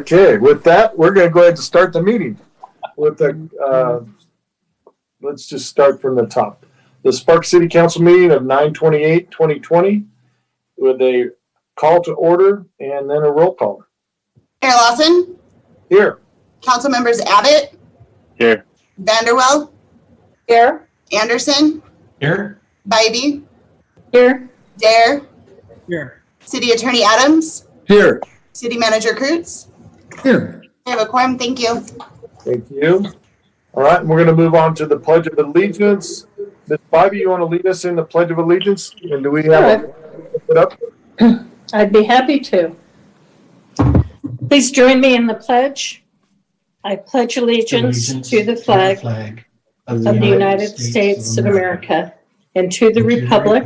Okay, with that, we're going to go ahead and start the meeting. With the, let's just start from the top. The Sparks City Council meeting of 9/28/2020 with a call to order and then a roll call. Mayor Lawson? Here. Council members Abbott? Here. Vanderwell? Here. Anderson? Here. Bybee? Here. Dare? Here. City Attorney Adams? Here. City Manager Cruz? Here. I have a quorum. Thank you. Thank you. All right, we're going to move on to the Pledge of Allegiance. Ms. Bybee, you want to lead us in the Pledge of Allegiance? And do we have it up? I'd be happy to. Please join me in the pledge. I pledge allegiance to the flag of the United States of America and to the republic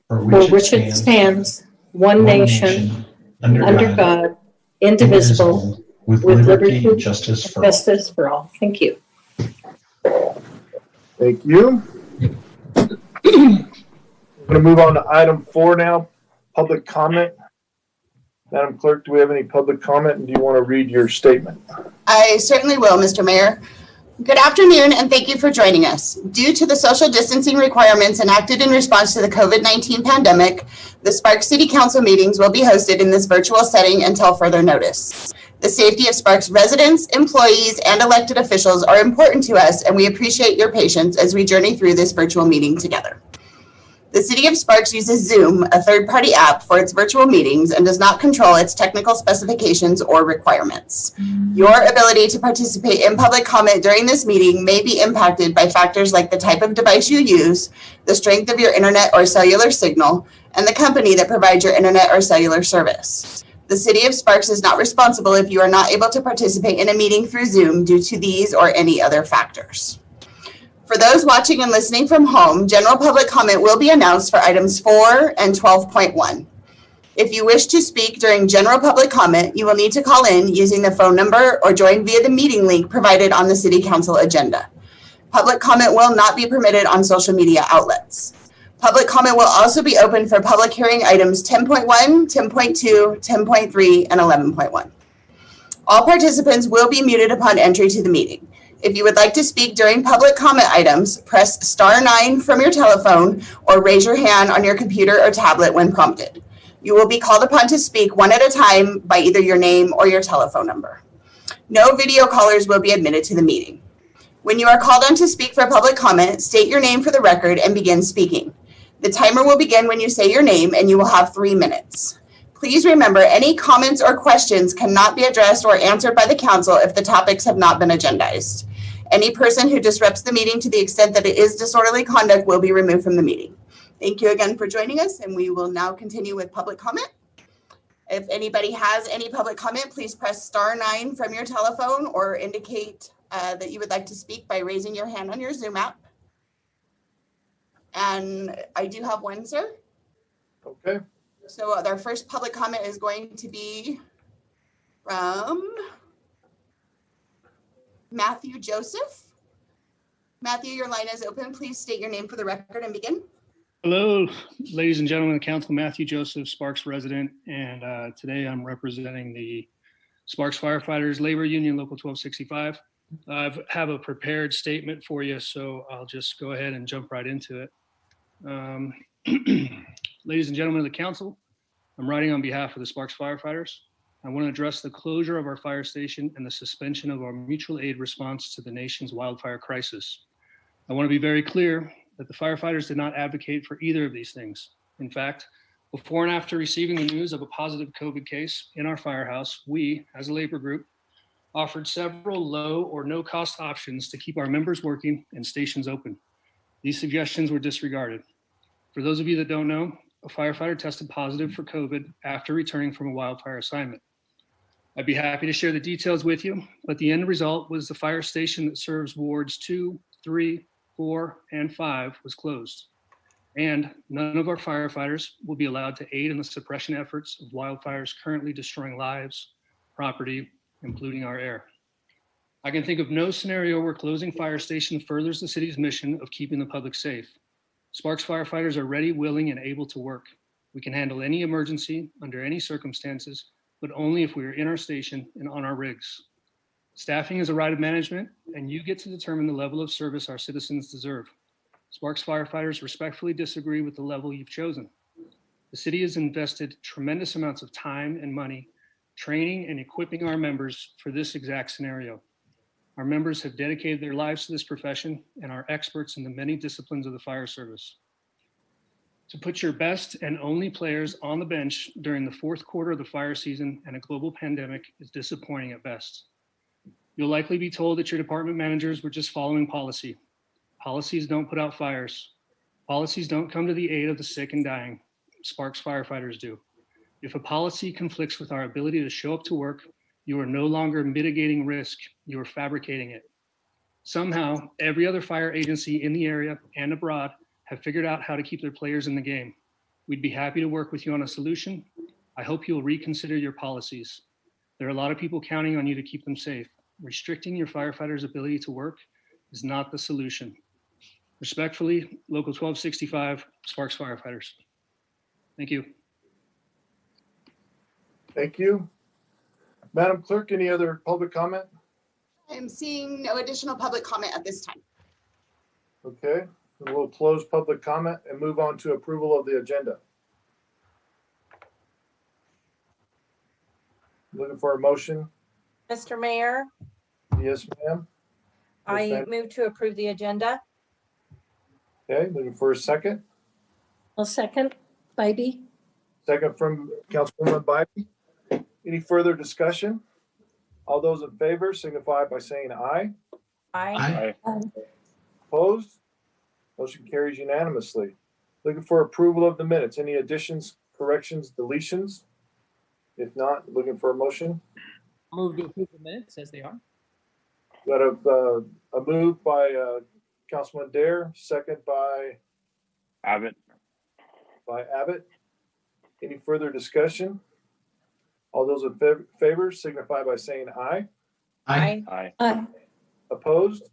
for which it stands, one nation, under God, indivisible, with liberty and justice for all. Thank you. Thank you. We're going to move on to item 4 now, public comment. Madam Clerk, do we have any public comment, and do you want to read your statement? I certainly will, Mr. Mayor. Good afternoon, and thank you for joining us. Due to the social distancing requirements enacted in response to the COVID-19 pandemic, the Sparks City Council meetings will be hosted in this virtual setting until further notice. The safety of Sparks residents, employees, and elected officials are important to us, and we appreciate your patience as we journey through this virtual meeting together. The City of Sparks uses Zoom, a third-party app, for its virtual meetings and does not control its technical specifications or requirements. Your ability to participate in public comment during this meeting may be impacted by factors like the type of device you use, the strength of your internet or cellular signal, and the company that provides your internet or cellular service. The City of Sparks is not responsible if you are not able to participate in a meeting through Zoom due to these or any other factors. For those watching and listening from home, general public comment will be announced for items 4 and 12.1. If you wish to speak during general public comment, you will need to call in using the phone number or join via the meeting link provided on the City Council agenda. Public comment will not be permitted on social media outlets. Public comment will also be open for public hearing items 10.1, 10.2, 10.3, and 11.1. All participants will be muted upon entry to the meeting. If you would like to speak during public comment items, press *9 from your telephone or raise your hand on your computer or tablet when prompted. You will be called upon to speak one at a time by either your name or your telephone number. No video callers will be admitted to the meeting. When you are called on to speak for public comment, state your name for the record and begin speaking. The timer will begin when you say your name, and you will have 3 minutes. Please remember, any comments or questions cannot be addressed or answered by the council if the topics have not been agendized. Any person who disrupts the meeting to the extent that it is disorderly conduct will be removed from the meeting. Thank you again for joining us, and we will now continue with public comment. If anybody has any public comment, please press *9 from your telephone or indicate that you would like to speak by raising your hand on your Zoom app. And I do have one, sir. Okay. So our first public comment is going to be from Matthew Joseph. Matthew, your line is open. Please state your name for the record and begin. Hello, ladies and gentlemen of the council. Matthew Joseph, Sparks resident, and today I'm representing the Sparks Firefighters Labor Union Local 1265. I have a prepared statement for you, so I'll just go ahead and jump right into it. Ladies and gentlemen of the council, I'm writing on behalf of the Sparks Firefighters. I want to address the closure of our fire station and the suspension of our mutual aid response to the nation's wildfire crisis. I want to be very clear that the firefighters did not advocate for either of these things. In fact, before and after receiving the news of a positive COVID case in our firehouse, we, as a labor group, offered several low or no cost options to keep our members working and stations open. These suggestions were disregarded. For those of you that don't know, a firefighter tested positive for COVID after returning from a wildfire assignment. I'd be happy to share the details with you, but the end result was the fire station that serves wards 2, 3, 4, and 5 was closed. And none of our firefighters will be allowed to aid in the suppression efforts of wildfires currently destroying lives, property, including our air. I can think of no scenario where closing fire station furthers the city's mission of keeping the public safe. Sparks firefighters are ready, willing, and able to work. We can handle any emergency under any circumstances but only if we are in our station and on our rigs. Staffing is a right of management, and you get to determine the level of service our citizens deserve. Sparks firefighters respectfully disagree with the level you've chosen. The city has invested tremendous amounts of time and money training and equipping our members for this exact scenario. Our members have dedicated their lives to this profession and are experts in the many disciplines of the fire service. To put your best and only players on the bench during the fourth quarter of the fire season and a global pandemic is disappointing at best. You'll likely be told that your department managers were just following policy. Policies don't put out fires. Policies don't come to the aid of the sick and dying. Sparks firefighters do. If a policy conflicts with our ability to show up to work, you are no longer mitigating risk, you are fabricating it. Somehow, every other fire agency in the area and abroad have figured out how to keep their players in the game. We'd be happy to work with you on a solution. I hope you'll reconsider your policies. There are a lot of people counting on you to keep them safe. Restricting your firefighters' ability to work is not the solution. Respectfully, Local 1265, Sparks Firefighters. Thank you. Thank you. Madam Clerk, any other public comment? I'm seeing no additional public comment at this time. Okay, we'll close public comment and move on to approval of the agenda. Looking for a motion? Mr. Mayor, Yes, ma'am. I ma'am. move to approve the agenda. Okay, looking for a second. I'll second. Bybee? Second from Councilwoman Bybee. Any further discussion? All those in favor signify by saying aye. Aye. Aye. Opposed? Motion carries unanimously. Looking for approval of the minutes. Any additions, corrections, deletions? If not, looking for a motion. Move to approve the minutes as they are. Got a move by Councilman Dare, second by Abbott. Abbott. Any further discussion? All those in favor signify by saying aye. Aye. Aye. Aye. Opposed?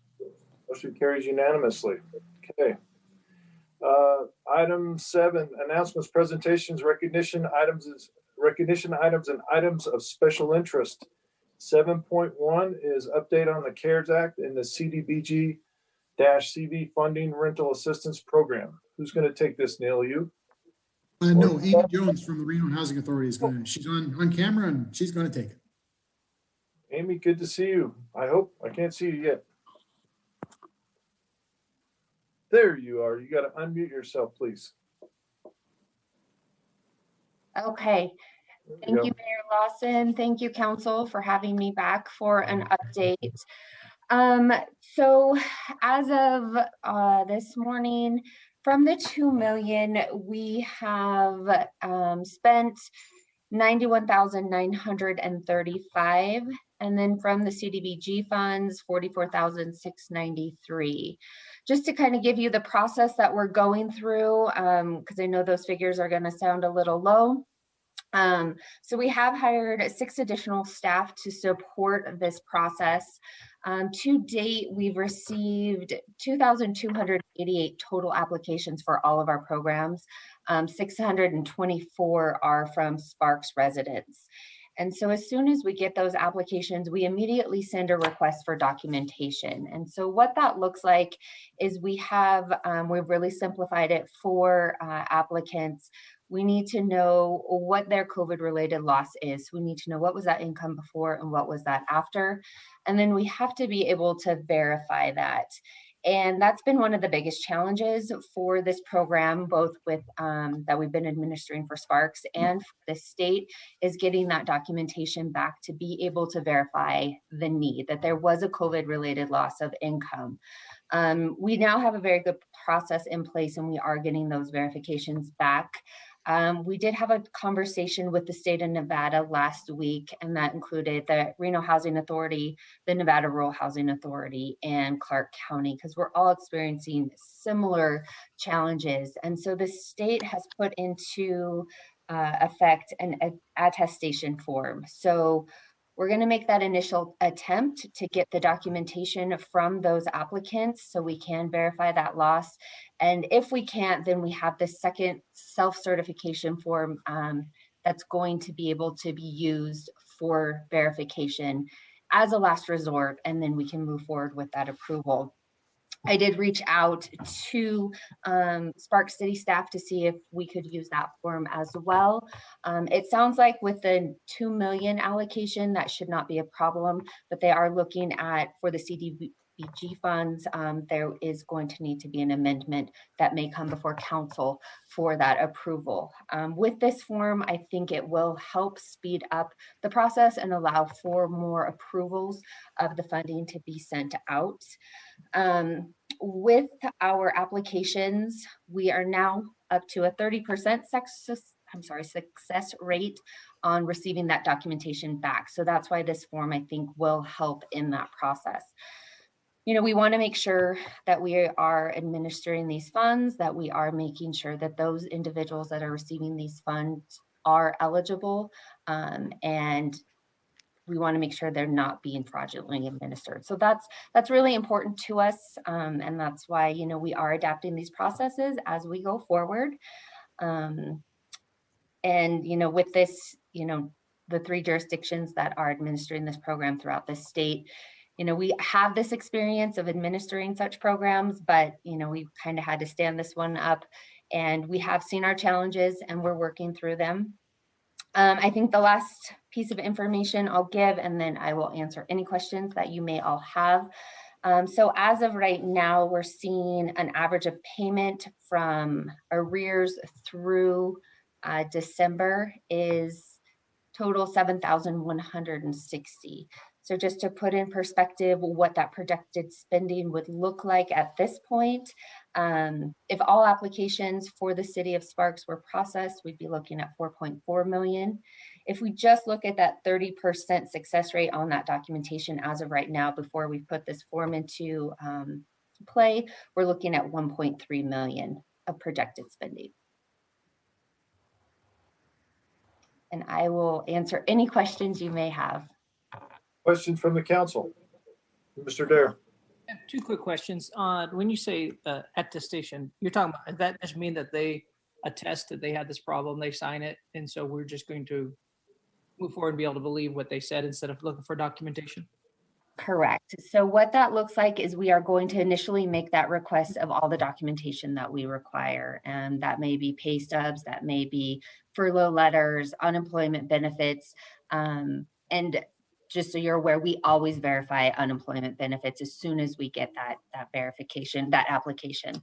Motion carries unanimously. Okay. Item 7, announcements, presentations, recognition items, and items of special interest. 7.1 is update on the CARES Act and the CDBG-CV funding rental assistance program. Who's going to take this, Neil? You? No, Amy Jones from the Reno Housing Authority is going to, she's on camera and she's going to take it. Amy, good to see you. I can't see you yet. There you are. You got to unmute yourself, please. Okay. There Thank you you, Mayor Lawson. Thank you, Council, for having me back for an update. So as of this morning, from the 2 million, we have spent 91,935, and then from the CDBG funds, 44,693. Just to kind of give you the process that we're going through, because I know those figures are going to sound a little low. So we have hired 6 additional staff to support this process. To date, we've received 2,288 total applications for all of our programs. 624 are from Sparks residents. And so as soon as we get those applications, we immediately send a request for documentation. And so what that looks like is we've really simplified it for applicants. We need to know what their COVID-related loss is. We need to know what was that income before and what was that after. And then we have to be able to verify that. And that's been one of the biggest challenges for this program, both with that we've been administering for Sparks and for the state, is getting that documentation back to be able to verify the need, that there was a COVID-related loss of income. We now have a very good process in place, and we are getting those verifications back. We did have a conversation with the state of Nevada last week, and that included the Reno Housing Authority, the Nevada Rural Housing Authority, and Clark County, because we're all experiencing similar challenges. And so the state has put into effect an attestation form. So we're going to make that initial attempt to get the documentation from those applicants so we can verify that loss. And if we can't, then we have the second self-certification form that's going to be able to be used for verification as a last resort, and then we can move forward with that approval. I did reach out to Sparks City staff to see if we could use that form as well. It sounds like with the 2 million allocation, that should not be a problem, but they are looking at, for the CDBG funds, there is going to need to be an amendment that may come before council for that approval. With this form, I think it will help speed up the process and allow for more approvals of the funding to be sent out. With our applications, we are now up to a 30% success rate on receiving that documentation back. So that's why this form, I think, will help in that process. You know, we want to make sure that we are administering these funds, that we are making sure that those individuals that are receiving these funds are eligible, and we want to make sure they're not being fraudulently administered. So that's really important to us, and that's why, you know, we are adapting these processes as we go forward. And, you know, with this, you know, the 3 jurisdictions that are administering this program throughout the state, you know, we have this experience of administering such programs, but, you know, we kind of had to stand this one up, and we have seen our challenges and we're working through them. I think the last piece of information I'll give, and then I will answer any questions that you may all have. So as of right now, we're seeing an average of payment from arrears through December is total 7,160. So just to put in perspective what that projected spending would look like at this point, if all applications for the city of Sparks were processed, we'd be looking at 4.4 million. If we just look at that 30% success rate on that documentation as of right now, before we put this form into play, we're looking at 1.3 million of projected spending. And I will answer any questions you may have. Questions from the council? Mr. Dare. I have 2 quick questions. When you say attestation, you're talking about, does that just mean that they attest that they had this problem, they sign it, and so we're just going to move forward and be able to believe what they said instead of looking for documentation? Correct. So what that looks like is we are going to initially make that request of all the documentation that we require. And that may be pay stubs, that may be furlough letters, unemployment benefits. And just so you're aware, we always verify unemployment benefits as soon as we get that verification, that application.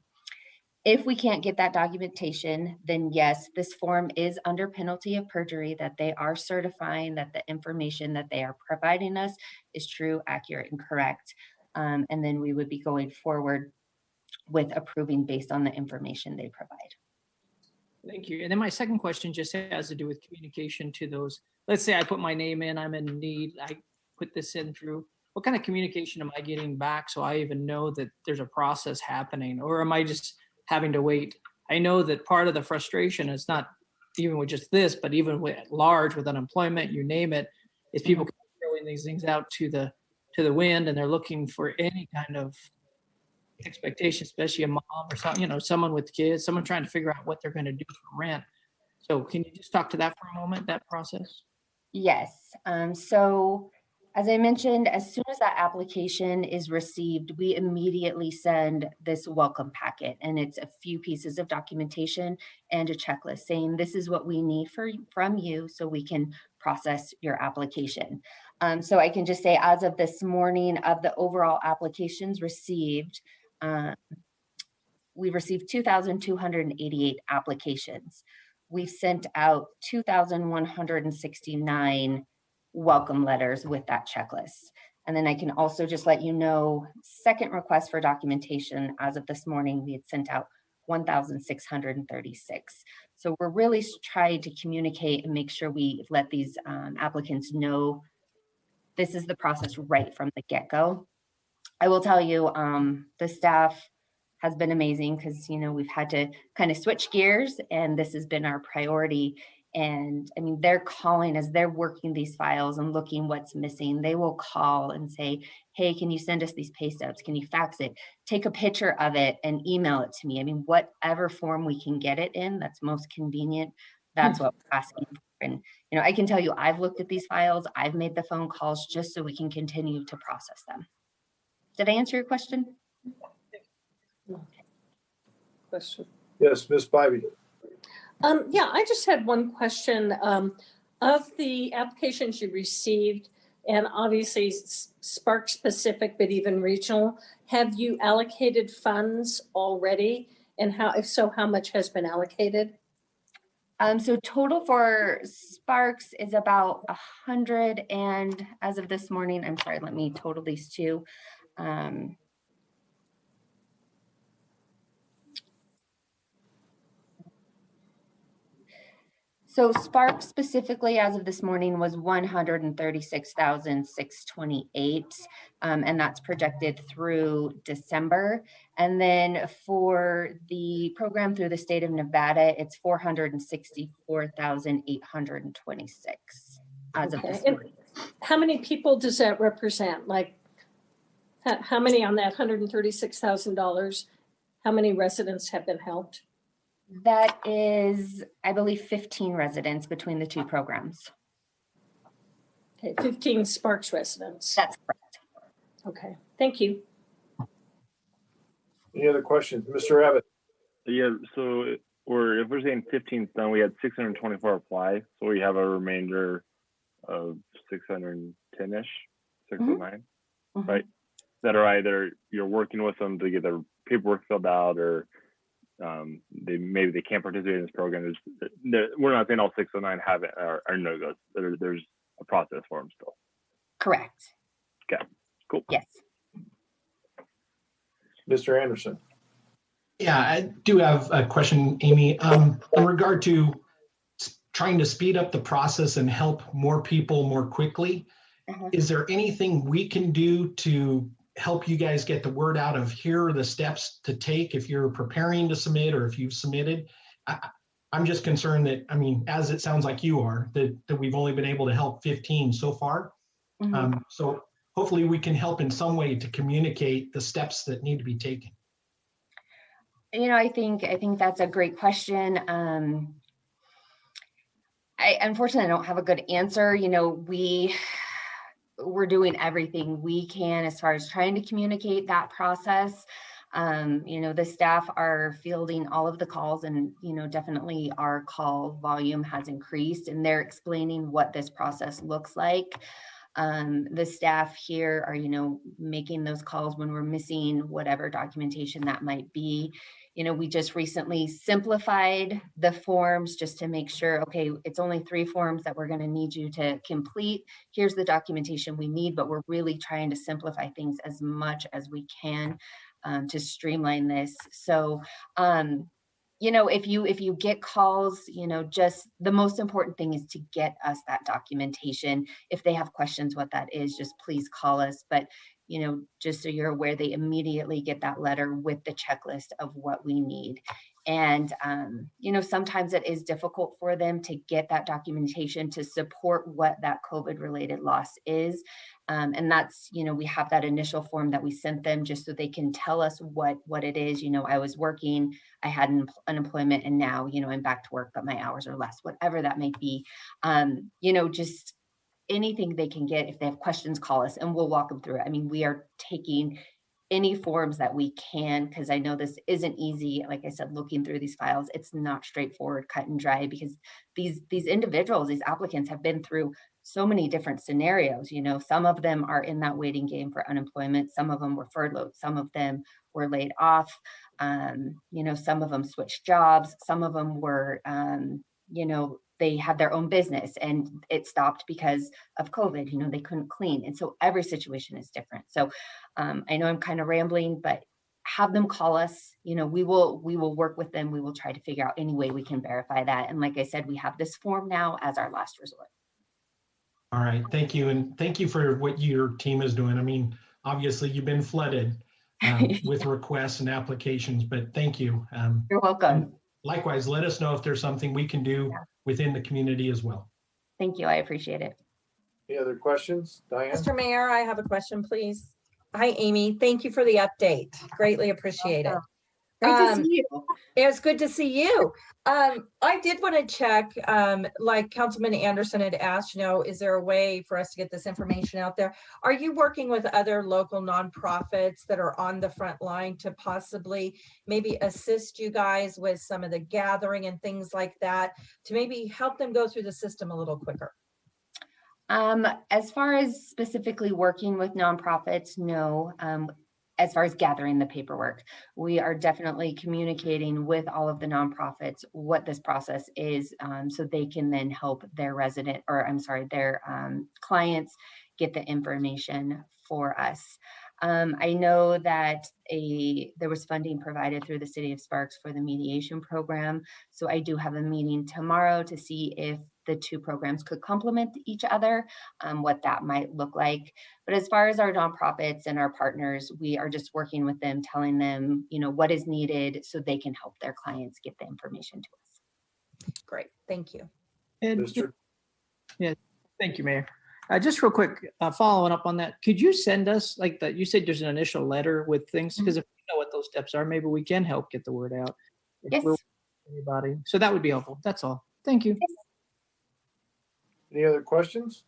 If we can't get that documentation, then yes, this form is under penalty of perjury, that they are certifying that the information that they are providing us is true, accurate, and correct. And then we would be going forward with approving based on the information they provide. Thank you. And then my second question just has to do with communication to those. Let's say I put my name in, I'm in need, I put this in through. What kind of communication am I getting back so I even know that there's a process happening? Or am I just having to wait? I know that part of the frustration is not even with just this, but even with large, with unemployment, you name it, is people throwing these things out to the wind, and they're looking for any kind of expectation, especially a mom or something, you know, someone with kids, someone trying to figure out what they're going to do for rent. So can you just talk to that for a moment, that process? Yes. So as I mentioned, as soon as that application is received, we immediately send this welcome packet, and it's a few pieces of documentation and a checklist saying this is what we need from you so we can process your application. So I can just say, as of this morning, of the overall applications received, we've received 2,288 applications. We've sent out 2,169 welcome letters with that checklist. And then I can also just let you know, second request for documentation, as of this morning, we had sent out 1,636. So we're really trying to communicate and make sure we let these applicants know this is the process right from the get-go. I will tell you, the staff has been amazing because, you know, we've had to kind of switch gears, and this has been our priority. And I mean, they're calling as they're working these files and looking what's missing. They will call and say, hey, can you send us these pay stubs? Can you fax it? Take a picture of it and email it to me. I mean, whatever form we can get it in, that's most convenient. That's what we're asking for. And, I can tell you, I've looked at these files, I've made the phone calls just so we can continue to process them. Did I answer your question? Question. Yes, Ms. Bybee. Yeah, I just had one question. Of the applications you received, and obviously Spark specific, but even regional, have you allocated funds already? And if so, how much has been allocated? So total for Sparks is about 100, and as of this morning, I'm sorry, let me total these two. So Spark specifically, as of this morning, was 136,628, and that's projected through December. And then for the program through the state of Nevada, it's 464,826 as of this morning. How many people does that represent? Like, how many on that $136,000? How many residents have been helped? That is, I believe, 15 residents between the two programs. Okay, 15 Sparks residents. That's correct. Okay, thank you. Any other questions? Mr. Abbott? Yeah, so if we're saying 15's done, we had 624 apply, so we have a remainder of 610-ish, 609, right? That are either you're working with them to get their paperwork filled out, or maybe they can't participate in this program. We're not saying all 609 have it are no-goes. There's a process for them still. Correct. Okay, cool. Yes. Mr. Anderson? Yeah, I do have a question, Amy. In regard to trying to speed up the process and help more people more quickly, is there anything we can do to help you guys get the word out of here are the steps to take if you're preparing to submit or if you've submitted? I'm just concerned that, as it sounds like you are, that we've only been able to help 15 so far. So hopefully we can help in some way to communicate the steps that need to be taken. I think that's a great question. I unfortunately don't have a good answer. We're doing everything we can as far as trying to communicate that process. The staff are fielding all of the calls, and definitely our call volume has increased, and they're explaining what this process looks like. The staff here are making those calls when we're missing whatever documentation that might be. We just recently simplified the forms just to make sure, okay, it's only 3 forms that we're going to need you to complete. Here's the documentation we need, but we're really trying to simplify things as much as we can to streamline this. So, if you get calls, just the most important thing is to get us that documentation. If they have questions what that is, just please call us. But just so you're aware, they immediately get that letter with the checklist of what we need. And, sometimes it is difficult for them to get that documentation to support what that COVID-related loss is. And that's, we have that initial form that we sent them just so they can tell us what it is. I was working, I had unemployment, and now, I'm back to work, but my hours are less, whatever that might be. Just anything they can get. If they have questions, call us and we'll walk them through it. We are taking any forms that we can, because I know this isn't easy. Like I said, looking through these files, it's not straightforward, cut and dry, because these individuals, these applicants have been through so many different scenarios. Some of them are in that waiting game for unemployment. Some of them were furloughed. Some of them were laid off. Some of them switched jobs. Some of them were, they had their own business and it stopped because of COVID. They couldn't clean. And so every situation is different. So I know I'm kind of rambling, but have them call us. We will work with them. We will try to figure out any way we can verify that. And like I said, we have this form now as our last resort. All right, thank you. And thank you for what your team is doing. Obviously you've been flooded with requests and applications, but thank you. You're welcome. Likewise, let us know if there's something we can do within the community as well. Thank you. I appreciate it. Any other questions? Diane? Mr. Mayor, I have a question, please. Hi, Amy. Thank you for the update. Greatly appreciate it. Great to see you. It's good to see you. I did want to check, like Councilman Anderson had asked, is there a way for us to get this information out there? Are you working with other local nonprofits that are on the front line to possibly maybe assist you guys with some of the gathering and things like that to maybe help them go through the system a little quicker? As far as specifically working with nonprofits, no. As far as gathering the paperwork, we are definitely communicating with all of the nonprofits what this process is, so they can then help their their clients get the information for us. I know that there was funding provided through the City of Sparks for the mediation program. So I do have a meeting tomorrow to see if the two programs could complement each other, what that might look like. But as far as our nonprofits and our partners, we are just working with them, telling them, what is needed so they can help their clients get the information to us. Great, thank you. And yeah, thank you, Mayor. Just real quick, following up on that, could you send us like that? You said there's an initial letter with things, because if we know what those steps are, maybe we can help get the word out. Yes. Anybody. So that would be helpful. That's all. Thank you. Yes. Any other questions?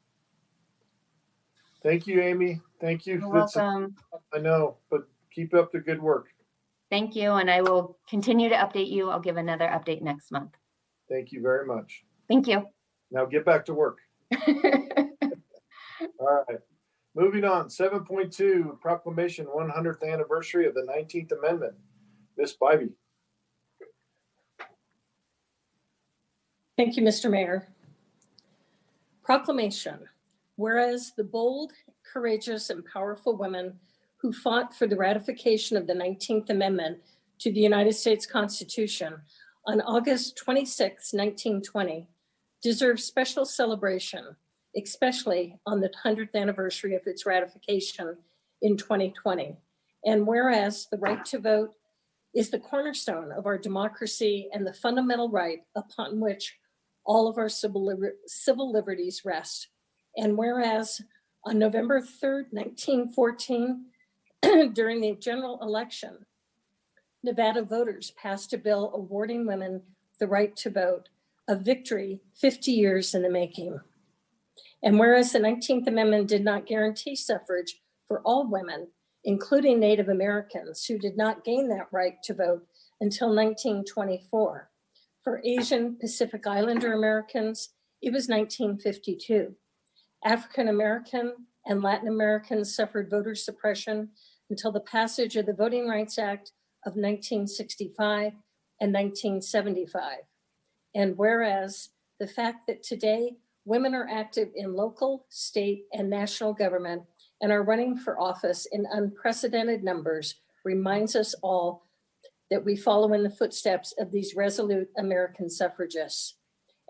Thank you, Amy. Thank you. You're welcome. I know, but keep up the good work. Thank you. And I will continue to update you. I'll give another update next month. Thank you very much. Thank you. Now get back to work. All right. Moving on. 7.2 Proclamation 100th Anniversary of the 19th Amendment. Ms. Bybee. Thank you, Mr. Mayor. Proclamation. Whereas the bold, courageous, and powerful women who fought for the ratification of the 19th Amendment to the United States Constitution on August 26, 1920, deserve special celebration, especially on the 100th anniversary of its ratification in 2020. And whereas the right to vote is the cornerstone of our democracy and the fundamental right upon which all of our civil liberties rest. And whereas on November 3rd, 1914, during the general election, Nevada voters passed a bill awarding women the right to vote, a victory 50 years in the making. And whereas the 19th Amendment did not guarantee suffrage for all women, including Native Americans who did not gain that right to vote until 1924. For Asian Pacific Islander Americans, it was 1952. African American and Latin Americans suffered voter suppression until the passage of the Voting Rights Act of 1965 and 1975. And whereas the fact that today women are active in local, state, and national government and are running for office in unprecedented numbers reminds us all that we follow in the footsteps of these resolute American suffragists.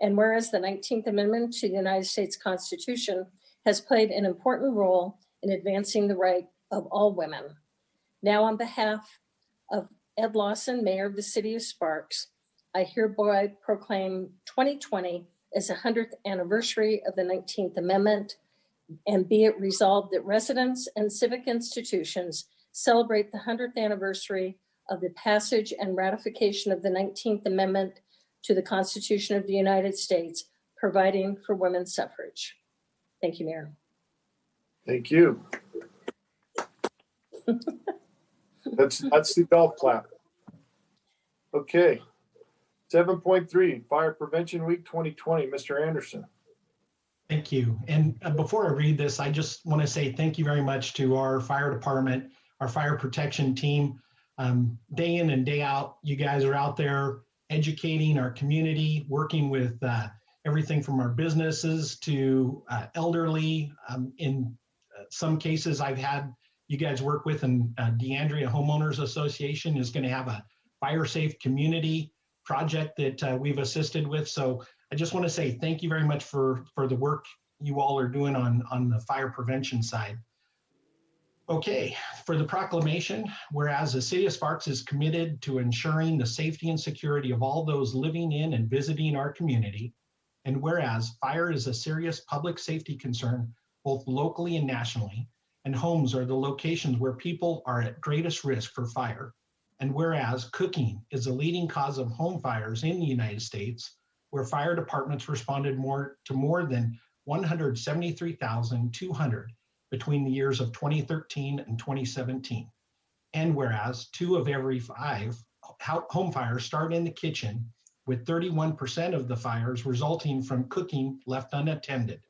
And whereas the 19th Amendment to the United States Constitution has played an important role in advancing the right of all women. Now, on behalf of Ed Lawson, Mayor of the City of Sparks, I hereby proclaim 2020 as the 100th anniversary of the 19th Amendment, and be it resolved that residents and civic institutions celebrate the 100th anniversary of the passage and ratification of the 19th Amendment to the Constitution of the United States, providing for women's suffrage. Thank you, Mayor. Thank you. That's the golf clap. Okay. 7.3 Fire Prevention Week 2020. Mr. Anderson. Thank you. And before I read this, I just want to say thank you very much to our fire department, our fire protection team. Day in and day out, you guys are out there educating our community, working with everything from our businesses to elderly. In some cases, I've had you guys work with, and DeAndrea Homeowners Association is going to have a fire safe community project that we've assisted with. So I just want to say thank you very much for the work you all are doing on the fire prevention side. Okay, for the proclamation, whereas the City of Sparks is committed to ensuring the safety and security of all those living in and visiting our community, and whereas fire is a serious public safety concern, both locally and nationally, and homes are the locations where people are at greatest risk for fire. And whereas cooking is a leading cause of home fires in the United States, where fire departments responded to more than 173,200 between the years of 2013 and 2017. And whereas 2 of every 5 home fires start in the kitchen, with 31% of the fires resulting from cooking left unattended.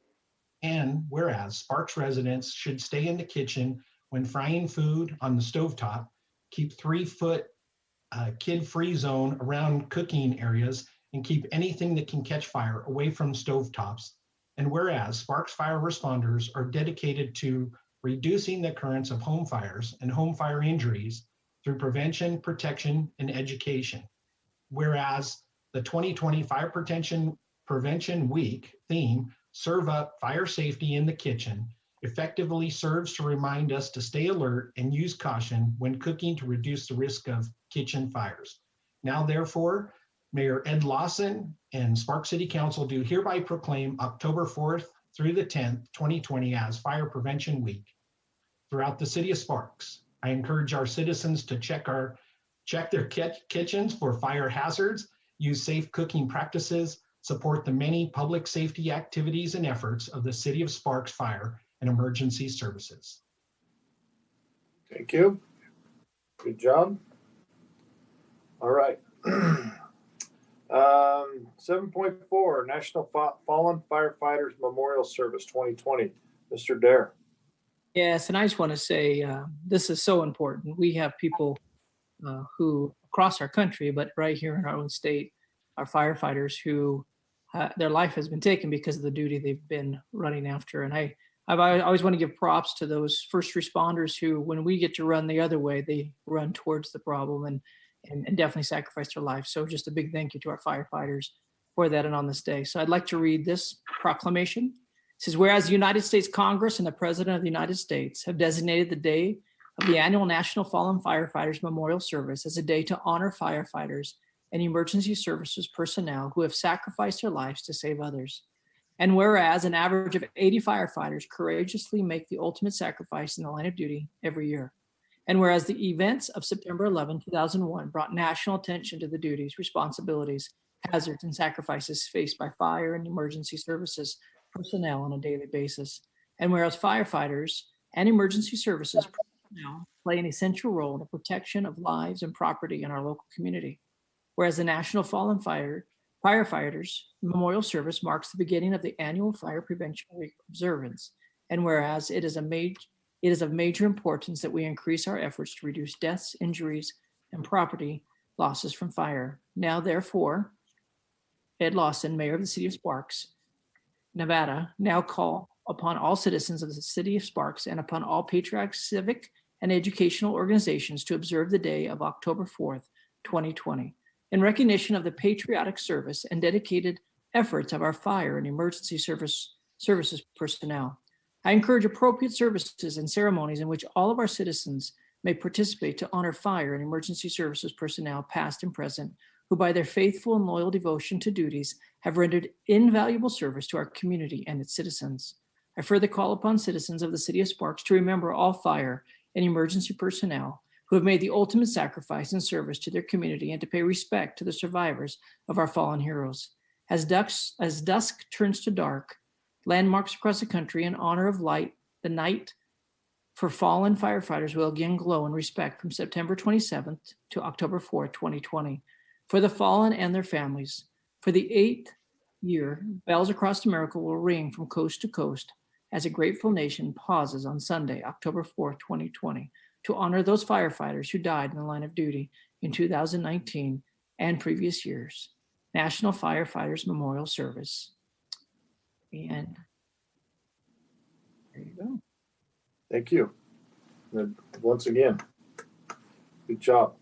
And whereas Sparks residents should stay in the kitchen when frying food on the stovetop, keep 3-foot kid-free zone around cooking areas, and keep anything that can catch fire away from stovetops. And whereas Sparks fire responders are dedicated to reducing the occurrence of home fires and home fire injuries through prevention, protection, and education. Whereas the 2020 Fire Prevention Week theme, Serve Up Fire Safety in the Kitchen, effectively serves to remind us to stay alert and use caution when cooking to reduce the risk of kitchen fires. Now, therefore, Mayor Ed Lawson and Sparks City Council do hereby proclaim October 4th through the 10th, 2020 as Fire Prevention Week throughout the city of Sparks. I encourage our citizens to check their kitchens for fire hazards, use safe cooking practices, support the many public safety activities and efforts of the City of Sparks Fire and Emergency Services. Thank you. Good job. All right. 7.4 National Fallen Firefighters Memorial Service 2020. Mr. Dare. Yes, and I just want to say this is so important. We have people who across our country, but right here in our own state, are firefighters who their life has been taken because of the duty they've been running after. And I always want to give props to those first responders who, when we get to run the other way, they run towards the problem and definitely sacrifice their life. So just a big thank you to our firefighters for that and on this day. So I'd like to read this proclamation. It says, whereas the United States Congress and the President of the United States have designated the day of the annual National Fallen Firefighters Memorial Service as a day to honor firefighters and emergency services personnel who have sacrificed their lives to save others. And whereas an average of 80 firefighters courageously make the ultimate sacrifice in the line of duty every year. And whereas the events of September 11, 2001 brought national attention to the duties, responsibilities, hazards, and sacrifices faced by fire and emergency services personnel on a daily basis. And whereas firefighters and emergency services personnel play an essential role in the protection of lives and property in our local community. Whereas the National Fallen Firefighters Memorial Service marks the beginning of the annual Fire Prevention Week observance. And whereas it is of major importance that we increase our efforts to reduce deaths, injuries, and property losses from fire. Now, therefore, Ed Lawson, Mayor of the City of Sparks, Nevada, now call upon all citizens of the City of Sparks and upon all patriotic civic and educational organizations to observe the day of October 4th, 2020, in recognition of the patriotic service and dedicated efforts of our fire and emergency services personnel. I encourage appropriate services and ceremonies in which all of our citizens may participate to honor fire and emergency services personnel, past and present, who by their faithful and loyal devotion to duties have rendered invaluable service to our community and its citizens. I further call upon citizens of the City of Sparks to remember all fire and emergency personnel who have made the ultimate sacrifice and service to their community and to pay respect to the survivors of our fallen heroes. As dusk turns to dark, landmarks across the country in honor of light, the night for fallen firefighters will again glow in respect from September 27th to October 4th, 2020. For the fallen and their families, for the 8th year, bells across America will ring from coast to coast as a grateful nation pauses on Sunday, October 4th, 2020, to honor those firefighters who died in the line of duty in 2019 and previous years. National Firefighters Memorial Service. And there you go. Thank you. And once again, good job.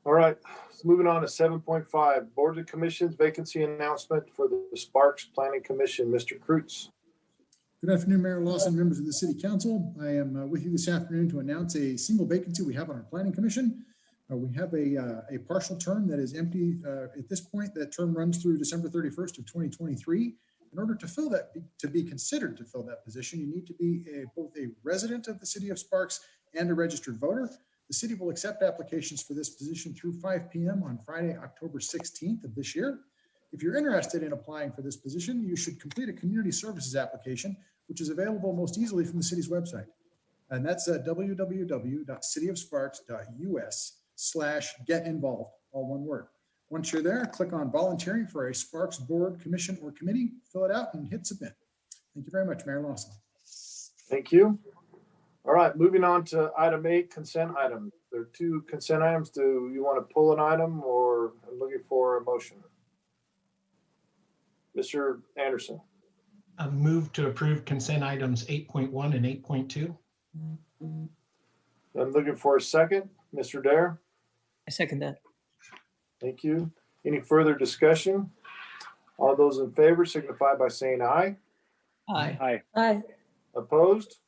All right, so moving on to 7.5, Board of Commissions vacancy announcement for the Sparks Planning Commission. Mr. Kreutz. Good afternoon, Mayor Lawson, members of the City Council. I am with you this afternoon to announce a single vacancy we have on our Planning Commission. We have a partial term that is empty at this point. That term runs through December 31st of 2023. In order to fill that, to be considered to fill that position, you need to be both a resident of the City of Sparks and a registered voter. The city will accept applications for this position through 5 p.m. on Friday, October 16th of this year. If you're interested in applying for this position, you should complete a community services application, which is available most easily from the city's website. And that's at www.cityofsparks.us/get-involved, all one word. Once you're there, click on volunteering for a Sparks board, commission, or committee, fill it out and hit submit. Thank you very much, Mayor Lawson. Thank you. All right, moving on to item 8, consent items. There are 2 consent items. Do you want to pull an item, or I'm looking for a motion? Mr. Anderson. I move to approve consent items 8.1 and 8.2. I'm looking for a second. Mr. Dare. I second that. Thank you. Any further discussion? All those in favor signify by saying aye. Aye. Aye. Aye. Opposed?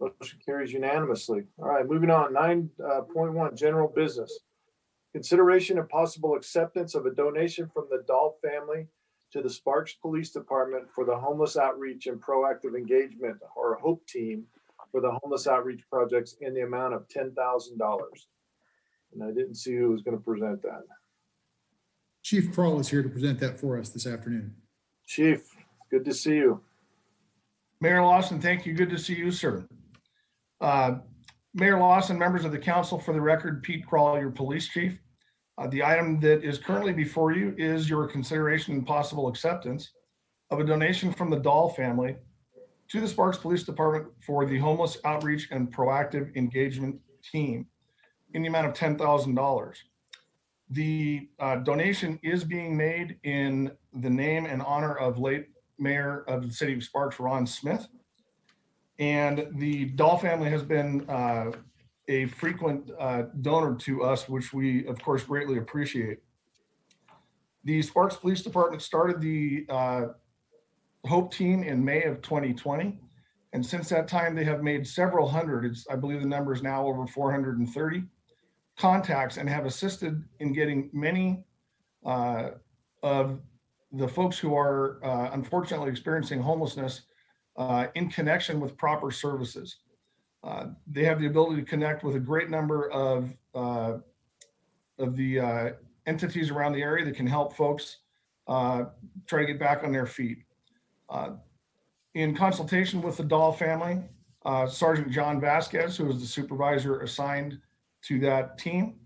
Motion carries unanimously. All right, moving on. 9.1, general business. Consideration and possible acceptance of a donation from the Dahl family to the Sparks Police Department for the Homeless Outreach and Proactive Engagement, or HOPE team, for the homeless outreach projects in the amount of $10,000. And I didn't see who was going to present that. Chief Kroll is here to present that for us this afternoon. Chief, good to see you. Mayor Lawson, thank you. Good to see you, sir. Mayor Lawson, members of the council, for the record, Pete Kroll, your police chief. The item that is currently before you is your consideration and possible acceptance of a donation from the Dahl family to the Sparks Police Department for the Homeless Outreach and Proactive Engagement Team in the amount of $10,000. The donation is being made in the name and honor of late Mayor of the City of Sparks, Ron Smith. And the Dahl family has been a frequent donor to us, which we, of course, greatly appreciate. The Sparks Police Department started the HOPE team in May of 2020. And since that time, they have made several hundred, I believe the number is now over 430 contacts, and have assisted in getting many of the folks who are unfortunately experiencing homelessness in connection with proper services. They have the ability to connect with a great number of the entities around the area that can help folks try to get back on their feet. In consultation with the Dahl family, Sergeant John Vasquez, who is the supervisor assigned to that team,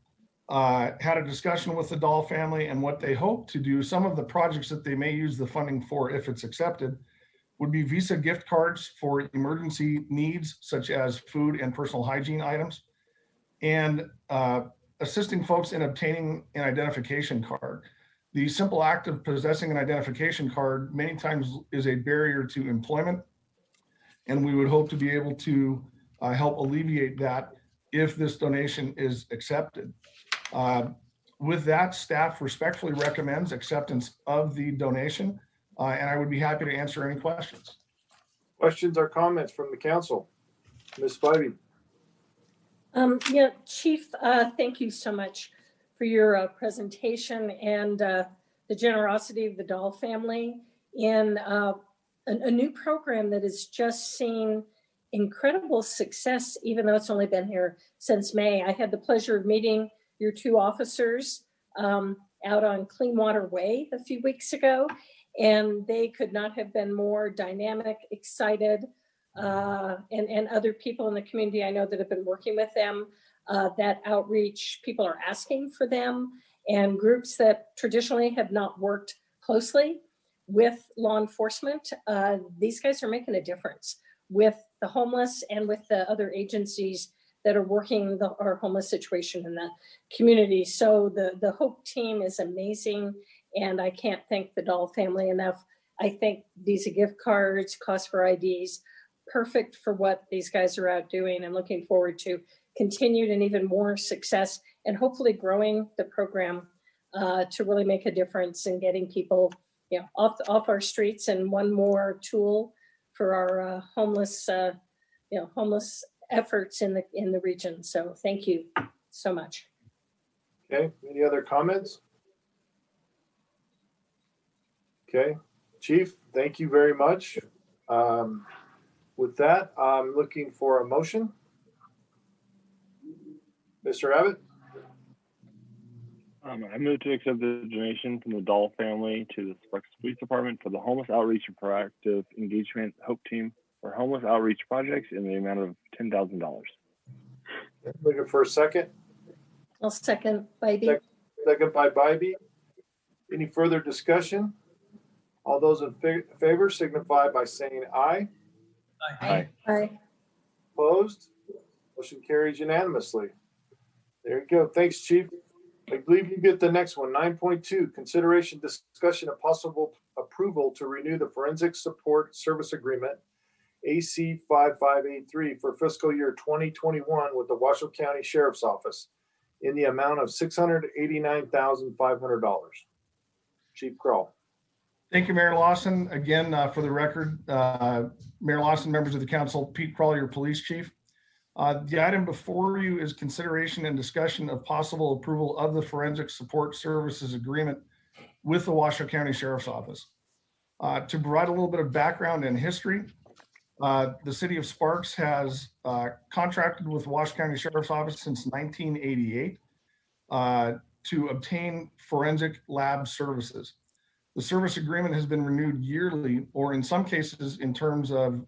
had a discussion with the Dahl family, and what they hope to do, some of the projects that they may use the funding for, if it's accepted, would be Visa gift cards for emergency needs, such as food and personal hygiene items, and assisting folks in obtaining an identification card. The simple act of possessing an identification card many times is a barrier to employment, and we would hope to be able to help alleviate that if this donation is accepted. With that, staff respectfully recommends acceptance of the donation, and I would be happy to answer any questions. Questions or comments from the council? Ms. Spivey. Yeah, Chief, thank you so much for your presentation and the generosity of the Dahl family in a new program that has just seen incredible success, even though it's only been here since May. I had the pleasure of meeting your 2 officers out on Clean Water Way a few weeks ago, and they could not have been more dynamic, excited, and other people in the community I know that have been working with them. That outreach, people are asking for them, and groups that traditionally have not worked closely with law enforcement, these guys are making a difference with the homeless and with the other agencies that are working our homeless situation in the community. So the HOPE team is amazing, and I can't thank the Dahl family enough. I think Visa gift cards, cost for IDs, perfect for what these guys are out doing, and looking forward to continued and even more success, and hopefully growing the program to really make a difference in getting people, you know, off our streets, and one more tool for our homeless efforts in the region. So thank you so much. Okay, any other comments? Okay, Chief, thank you very much. With that, I'm looking for a motion. Mr. Abbott? I move to accept the donation from the Dahl family to the Sparks Police Department for the Homeless Outreach and Proactive Engagement Hope Team for homeless outreach projects in the amount of $10,000. Looking for a second. I'll second, Bybee. Second by Bybee. Any further discussion? All those in favor signify by saying aye. Aye. Aye. Opposed? Motion carries unanimously. There you go. Thanks, Chief. I believe you get the next one. 9.2, consideration, discussion, of possible approval to renew the Forensic Support Service Agreement, AC 5583, for fiscal year 2021 with the Washoe County Sheriff's Office in the amount of $689,500. Chief Kroll. Thank you, Mayor Lawson. Again, for the record, Mayor Lawson, members of the council, Pete Kroll, your police chief. The item before you is consideration and discussion of possible approval of the Forensic Support Services Agreement with the Washoe County Sheriff's Office. To provide a little bit of background and history, the city of Sparks has contracted with Washoe County Sheriff's Office since 1988 to obtain forensic lab services. The service agreement has been renewed yearly, or in some cases in terms of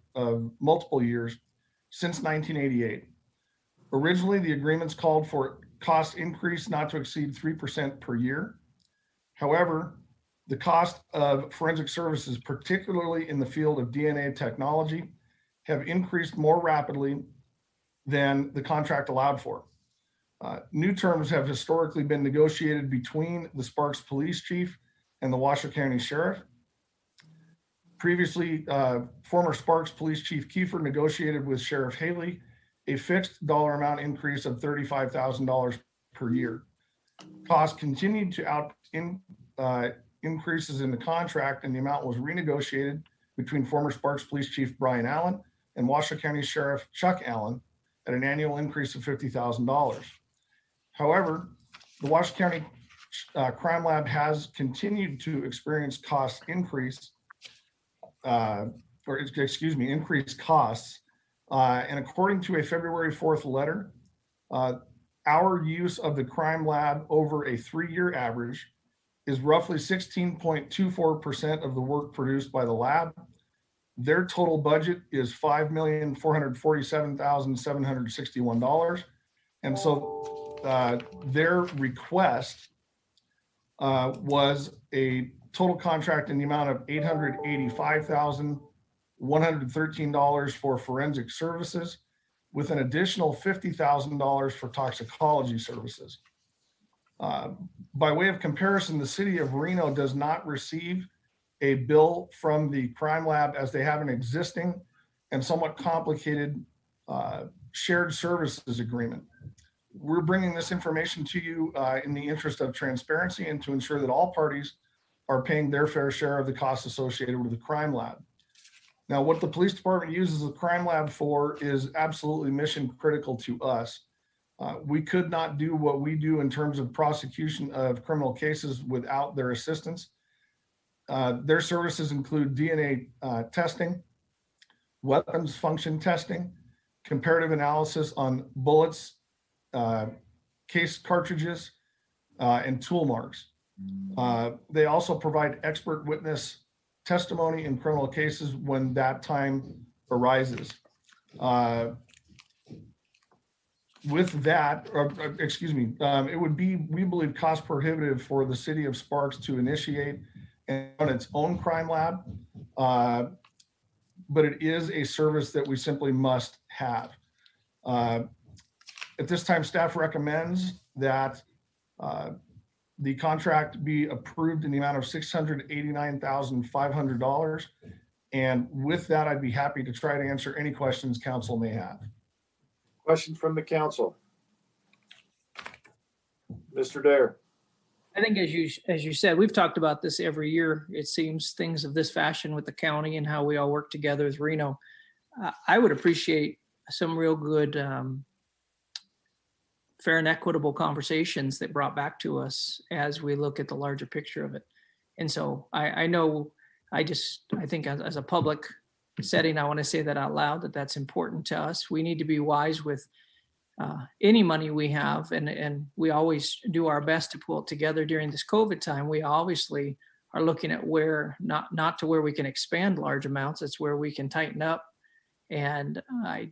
multiple years, since 1988. Originally, the agreements called for cost increase not to exceed 3% per year. However, the cost of forensic services, particularly in the field of DNA technology, have increased more rapidly than the contract allowed for. New terms have historically been negotiated between the Sparks Police Chief and the Washoe County Sheriff. Previously, former Sparks Police Chief Kiefer negotiated with Sheriff Haley a fixed dollar amount increase of $35,000 per year. Costs continued to increases in the contract, and the amount was renegotiated between former Sparks Police Chief Brian Allen and Washoe County Sheriff Chuck Allen at an annual increase of $50,000. However, the Washoe County Crime Lab has continued to experience increased costs. And according to a February 4th letter, our use of the Crime Lab over a 3-year average is roughly 16.24% of the work produced by the lab. Their total budget is $5,447,761. And so their request was a total contract in the amount of $885,113 for forensic services, with an additional $50,000 for toxicology services. By way of comparison, the city of Reno does not receive a bill from the Crime Lab, as they have an existing and somewhat complicated shared services agreement. We're bringing this information to you in the interest of transparency and to ensure that all parties are paying their fair share of the costs associated with the Crime Lab. Now, what the police department uses the Crime Lab for is absolutely mission critical to us. We could not do what we do in terms of prosecution of criminal cases without their assistance. Their services include DNA testing, weapons function testing, comparative analysis on bullets, case cartridges, and tool marks. They also provide expert witness testimony in criminal cases when that time arises. With that, it would be, we believe, cost prohibitive for the city of Sparks to initiate and run its own crime lab, but it is a service that we simply must have. At this time, staff recommends that the contract be approved in the amount of $689,500. And with that, I'd be happy to try to answer any questions council may have. Question from the council. Mr. Dare. I think as you said, we've talked about this every year. It seems things of this fashion with the county and how we all work together with Reno. I would appreciate some real good, fair and equitable conversations that brought back to us as we look at the larger picture of it. And so I think as a public setting, I want to say that out loud, that's important to us. We need to be wise with any money we have, and we always do our best to pull it together during this COVID time. We obviously are looking at where, not to where we can expand large amounts, it's where we can tighten up. And I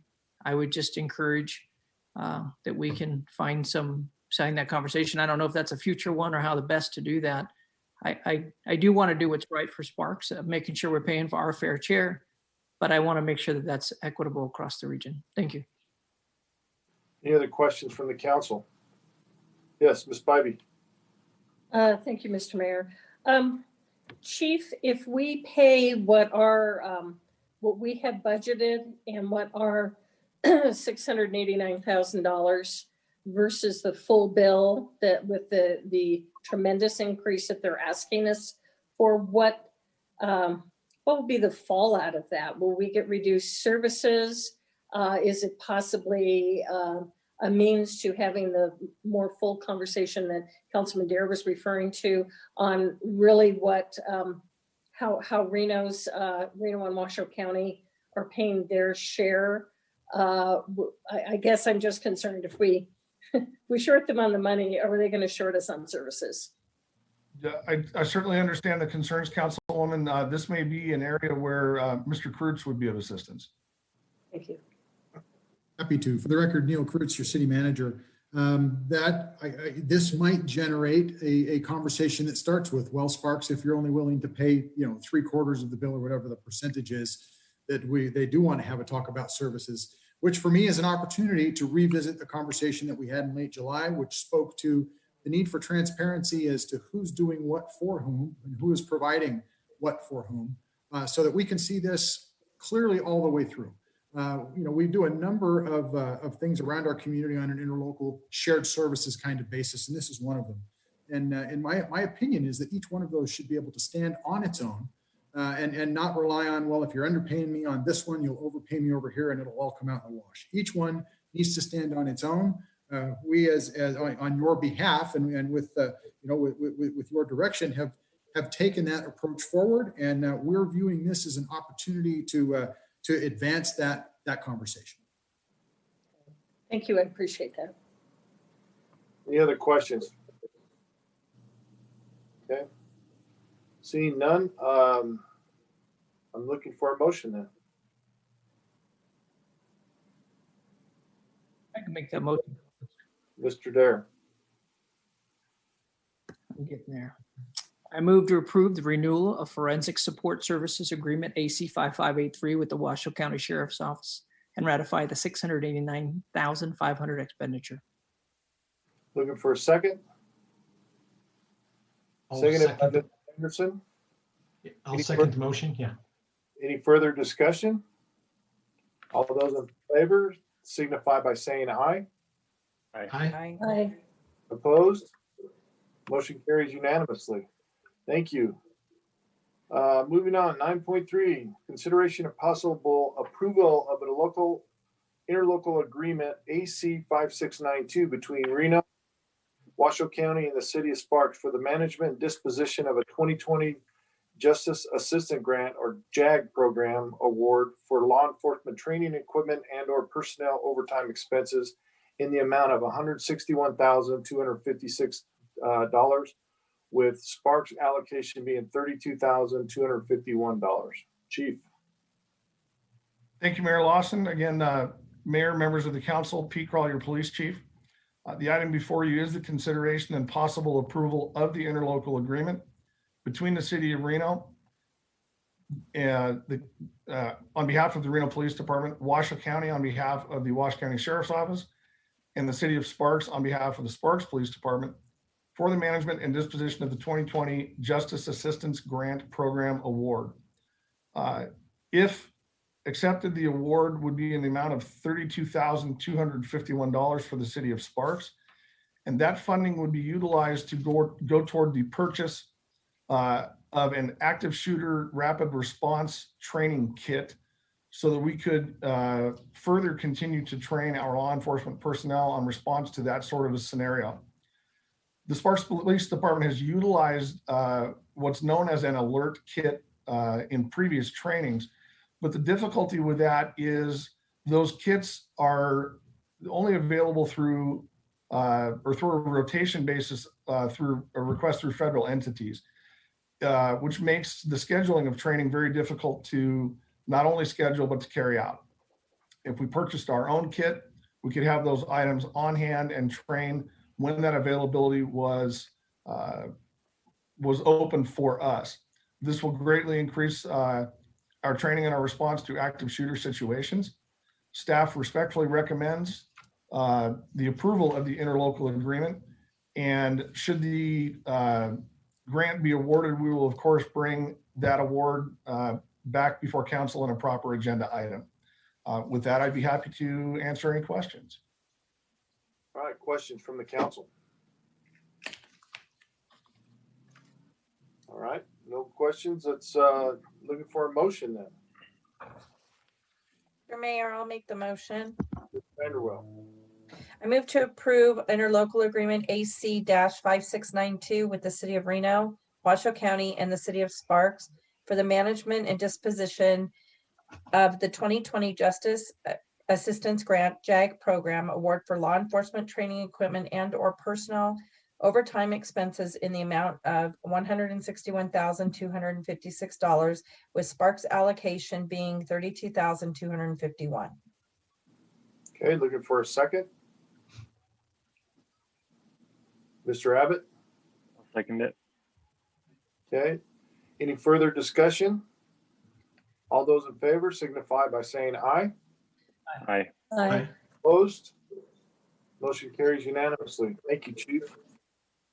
would just encourage that we can find that conversation. I don't know if that's a future one or how the best to do that. I do want to do what's right for Sparks, making sure we're paying for our fair share, but I want to make sure that that's equitable across the region. Thank you. Any other questions from the council? Yes, Ms. Bybee. Thank you, Mr. Mayor. Chief, if we pay what we have budgeted and what our $689,000 versus the full bill, that with the tremendous increase that they're asking us for, what will be the fallout of that? Will we get reduced services? Is it possibly a means to having the more full conversation that Councilman Dare was referring to on really what, how Reno and Washoe County are paying their share? I guess I'm just concerned if we short them on the money, are they going to short us on services? Yeah, I certainly understand the concerns, Councilwoman. This may be an area where Mr. Kreutz would be of assistance. Thank you. Happy to. For the record, Neil Kreutz, your city manager. This might generate a conversation that starts with, well, Sparks, if you're only willing to pay, 3/4 of the bill or whatever the percentage is, that they do want to have a talk about services, which for me is an opportunity to revisit the conversation that we had in late July, which spoke to the need for transparency as to who's doing what for whom and who is providing what for whom, so that we can see this clearly all the way through. We do a number of things around our community on an interlocal shared services kind of basis, and this is one of them. And my opinion is that each one of those should be able to stand on its own and not rely on, well, if you're underpaying me on this one, you'll overpay me over here and it'll all come out in the wash. Each one needs to stand on its own. We as on your behalf and with your direction have taken that approach forward, and we're viewing this as an opportunity to advance that conversation. Thank you. I appreciate that. Any other questions? Okay. Seeing none, I'm looking for a motion then. I can make that motion. Mr. Dare. I'm getting there. I move to approve the renewal of Forensic Support Services Agreement AC 5583 with the Washoe County Sheriff's Office and ratify the $689,500 expenditure. Looking for a second? Seconded by Mr. Anderson. I'll second the motion, yeah. Any further discussion? All those in favor signify by saying aye. Aye. Aye. Opposed? Motion carries unanimously. Thank you. Moving on, 9.3, consideration of possible approval of a interlocal agreement AC 5692 between Reno, Washoe County, and the City of Sparks for the management and disposition of a 2020 Justice Assistant Grant or JAG program award for law enforcement training equipment and/or personnel overtime expenses in the amount of $161,256, with Sparks allocation being $32,251. Chief. Thank you, Mayor Lawson. Again, Mayor, members of the council, Pete Krall, your police chief. The item before you is the consideration and possible approval of the interlocal agreement between the City of Reno and on behalf of the Reno Police Department, Washoe County on behalf of the Washoe County Sheriff's Office, and the City of Sparks on behalf of the Sparks Police Department for the management and disposition of the 2020 Justice Assistance Grant Program Award. If accepted, the award would be in the amount of $32,251 for the City of Sparks, and that funding would be utilized to go toward the purchase of an active shooter rapid response training kit so that we could further continue to train our law enforcement personnel on response to that sort of a scenario. The Sparks Police Department has utilized what's known as an alert kit in previous trainings, but the difficulty with that is those kits only available through or through a rotation basis through a request through federal entities, which makes the scheduling of training very difficult to not only schedule, but to carry out. If we purchased our own kit, we could have those items on hand and train when that availability was open for us. This will greatly increase our training and our response to active shooter situations. Staff respectfully recommends the approval of the interlocal agreement, and should the grant be awarded, we will of course bring that award back before council in a proper agenda item. With that, I'd be happy to answer any questions. All right, questions from the council? All right, no questions. Let's looking for a motion then. Mr. Mayor, I'll make the motion. Vanderwell. I move to approve interlocal agreement AC-5692 with the City of Reno, Washoe County, and the City of Sparks for the management and disposition of the 2020 Justice Assistance Grant JAG Program Award for law enforcement training equipment and/or personnel overtime expenses in the amount of $161,256, with Sparks allocation being $32,251. Okay, looking for a second. Mr. Abbott? I'll second it. Okay, any further discussion? All those in favor signify by saying aye. Aye. Aye. Opposed? Motion carries unanimously. Thank you, Chief.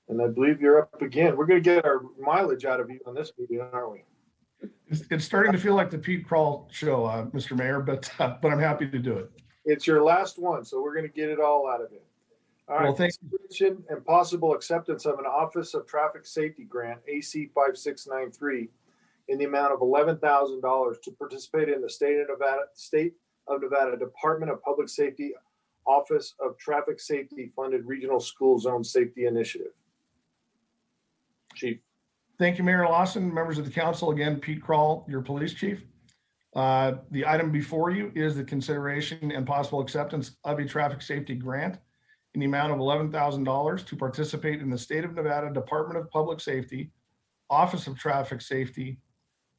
And I believe you're up again. We're going to get our mileage out of you on this meeting, aren't we? It's starting to feel like the Pete Krall show, Mr. Mayor, but I'm happy to do it. It's your last one, so we're going to get it all out of you. All right, Well, thank you. consideration and possible acceptance of an Office of Traffic Safety Grant, AC 5693, in the amount of $11,000 to participate in the State of Nevada Department of Public Safety Office of Traffic Safety funded Regional School Zone Safety Initiative. Chief. Thank you, Mayor Lawson, members of the council. Again, Pete Krall, your police chief. The item before you is the consideration and possible acceptance of a traffic safety grant in the amount of $11,000 to participate in the State of Nevada Department of Public Safety Office of Traffic Safety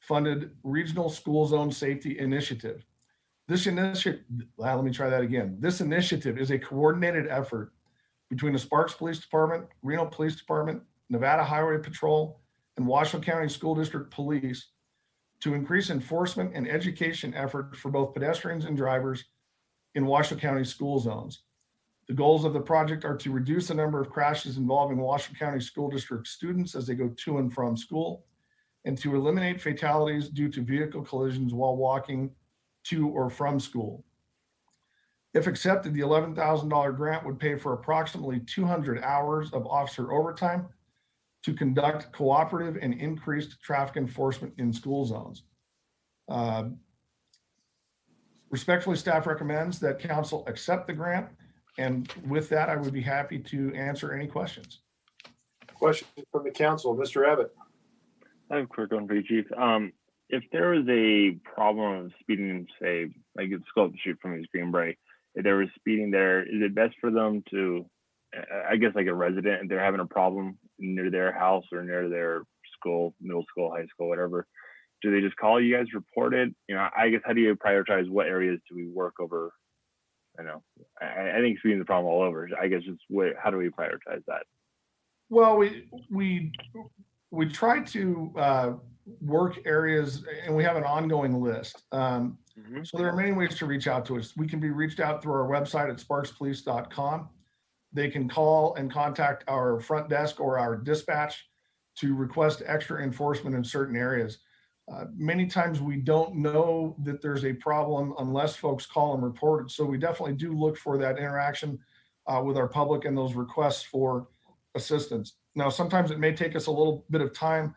funded Regional School Zone Safety Initiative. This initiative, let me try that again. This initiative is a coordinated effort between the Sparks Police Department, Reno Police Department, Nevada Highway Patrol, and Washoe County School District Police to increase enforcement and education efforts for both pedestrians and drivers in Washoe County school zones. The goals of the project are to reduce the number of crashes involving Washoe County School District students as they go to and from school, and to eliminate fatalities due to vehicle collisions while walking to or from school. If accepted, the $11,000 grant would pay for approximately 200 hours of officer overtime to conduct cooperative and increased traffic enforcement in school zones. Respectfully, staff recommends that council accept the grant. And with that, I would be happy to answer any questions. Question from the council, Mr. Abbott. I have a quick one for you, Chief. If there was a problem of speeding, say, like it's go up the street from East Greenbrae, if there was speeding there, is it best for them to, I guess like a resident, if they're having a problem near their house or near their school, middle school, high school, whatever, do they just call you guys, report it? You know, I guess how do you prioritize what areas do we work over? I know, I think speeding is a problem all over. I guess just how do we prioritize that? Well, we try to work areas, and we have an ongoing list. So there are many ways to reach out to us. We can be reached out through our website at sparkspolice.com. They can call and contact our front desk or our dispatch to request extra enforcement in certain areas. Many times we don't know that there's a problem unless folks call and report it. So we definitely do look for that interaction with our public and those requests for assistance. Now, sometimes it may take us a little bit of time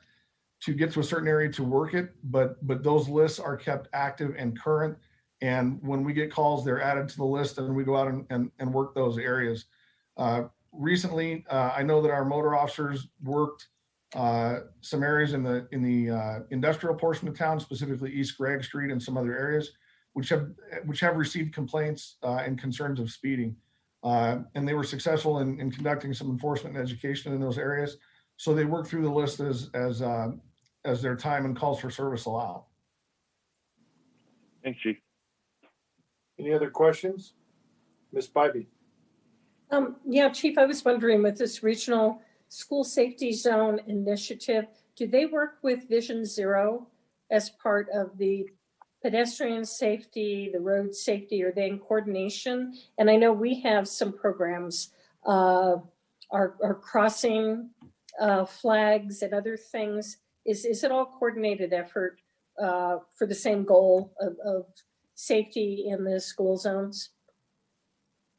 to get to a certain area to work it, but those lists are kept active and current. And when we get calls, they're added to the list and we go out and work those areas. Recently, I know that our motor officers worked some areas in the industrial portion of town, specifically East Gregg Street and some other areas, which have received complaints and concerns of speeding. And they were successful in conducting some enforcement and education in those areas. So they worked through the list as their time and calls for service allow. Thanks, Chief. Any other questions? Ms. Bybee? Yeah, Chief, I was wondering with this regional school safety zone initiative, do they work with Vision Zero as part of the pedestrian safety, the road safety? Are they in coordination? And I know we have some programs, our crossing flags and other things. Is it all coordinated effort for the same goal of safety in the school zones?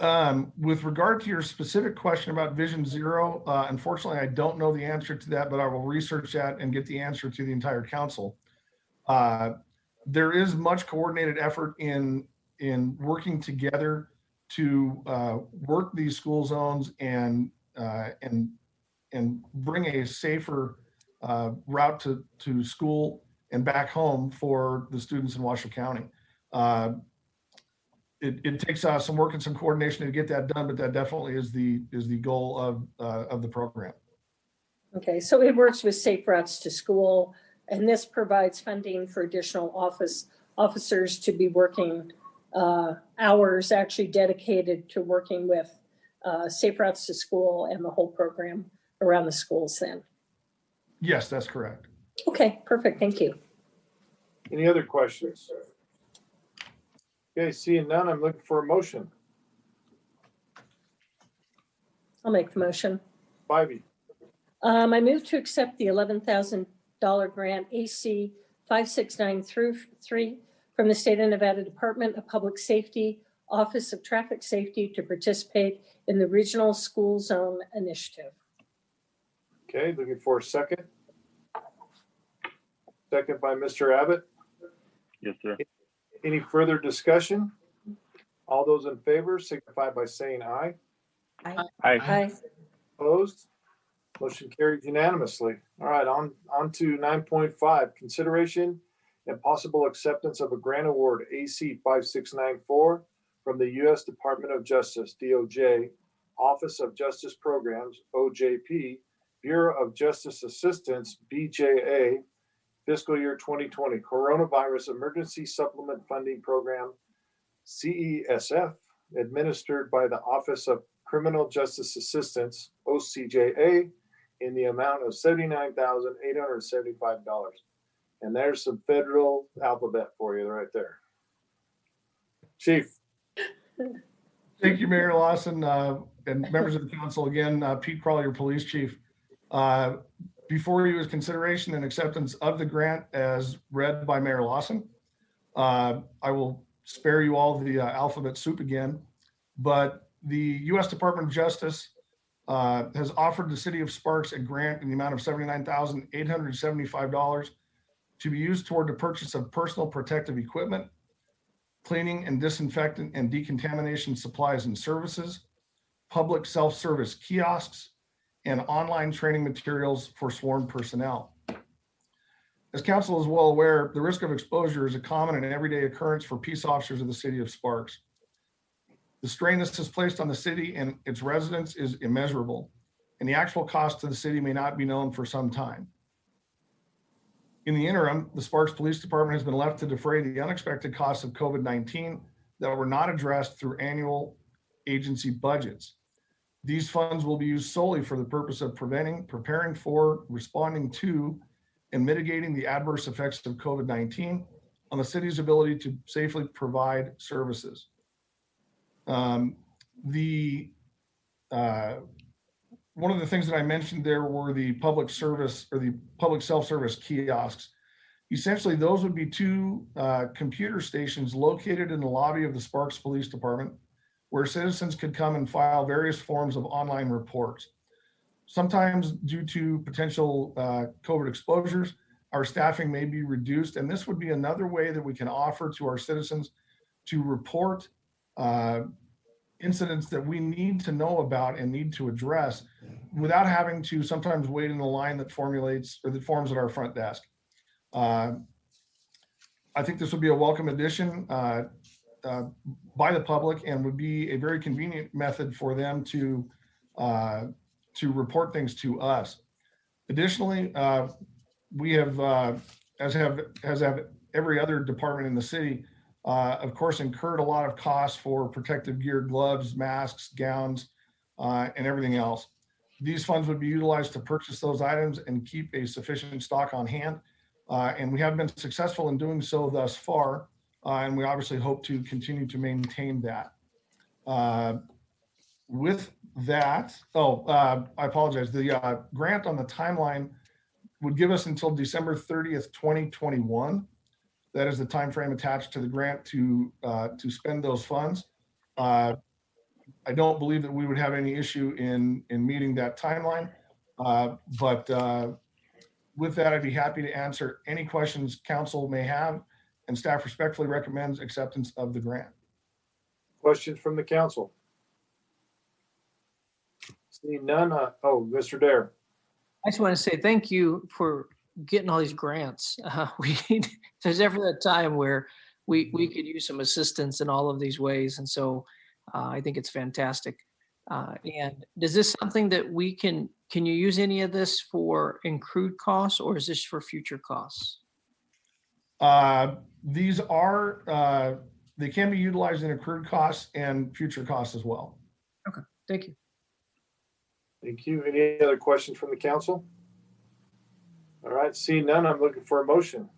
With regard to your specific question about Vision Zero, unfortunately, I don't know the answer to that, but I will research that and get the answer to the entire council. There is much coordinated effort in working together to work these school zones and bring a safer route to school and back home for the students in Washoe County. It takes some work and some coordination to get that done, but that definitely is the goal of the program. Okay, so it works with safe routes to school, and this provides funding for additional officers to be working hours actually dedicated to working with safe routes to school and the whole program around the schools then. Yes, that's correct. Okay, perfect. Thank you. Any other questions? Okay, seeing none, I'm looking for a motion. I'll make the motion. Bybee? I move to accept the $11,000 grant AC 5693 from the State of Nevada Department of Public Safety, Office of Traffic Safety to participate in the Regional School Zone Initiative. Okay, looking for a second. Second by Mr. Abbott. Yes, sir. Any further discussion? All those in favor signify by saying aye. Aye. Aye. Opposed? Motion carried unanimously. All right, on to 9.5, consideration and possible acceptance of a grant award AC 5694 from the U.S. Department of Justice, DOJ, Office of Justice Programs, OJP, Bureau of Justice Assistance, BJA, fiscal year 2020 Coronavirus Emergency Supplement Funding Program, CESF, administered by the Office of Criminal Justice Assistance, OCJA, in the amount of $79,875. And there's some federal alphabet for you right there. Chief. Thank you, Mayor Lawson, and members of the council. Again, Pete Crawley, your police chief. Before you is consideration and acceptance of the grant as read by Mayor Lawson. I will spare you all the alphabet soup again, but the U.S. Department of Justice has offered the city of Sparks a grant in the amount of $79,875 to be used toward the purchase of personal protective equipment, cleaning and disinfectant and decontamination supplies and services, public self-service kiosks, and online training materials for sworn personnel. As council is well aware, the risk of exposure is a common and everyday occurrence for peace officers of the city of Sparks. The strain this has placed on the city and its residents is immeasurable, and the actual cost to the city may not be known for some time. In the interim, the Sparks Police Department has been left to defray the unexpected costs of COVID-19 that were not addressed through annual agency budgets. These funds will be used solely for the purpose of preventing, preparing for, responding to, and mitigating the adverse effects of COVID-19 on the city's ability to safely provide services. One of the things that I mentioned there were the public service or the public self-service kiosks. Essentially, those would be two computer stations located in the lobby of the Sparks Police Department, where citizens could come and file various forms of online reports. Sometimes due to potential COVID exposures, our staffing may be reduced, and this would be another way that we can offer to our citizens to report incidents that we need to know about and need to address without having to sometimes wait in the line that formulates or that forms at our front desk. I think this would be a welcome addition. by the public and would be a very convenient method for them to report things to us. Additionally, we have, as have every other department in the city, of course, incurred a lot of costs for protective gear, gloves, masks, gowns, and everything else. These funds would be utilized to purchase those items and keep a sufficient stock on hand. And we have been successful in doing so thus far. And we obviously hope to continue to maintain that. With that, I apologize. The grant on the timeline would give us until December 30th, 2021. That is the time frame attached to the grant to spend those funds. I don't believe that we would have any issue in meeting that timeline. But with that, I'd be happy to answer any questions council may have, and staff respectfully recommends acceptance of the grant. Questions from the council? Seeing none, Mr. Dare. I just want to say thank you for getting all these grants. There's ever a time where we could use some assistance in all of these ways. And so I think it's fantastic. And is this something that we can you use any of this for accrued costs, or is this for future costs? These are, they can be utilized in accrued costs and future costs as well. Okay, thank you. Thank you. Any other questions from the council? All right, seeing none, I'm looking for a motion.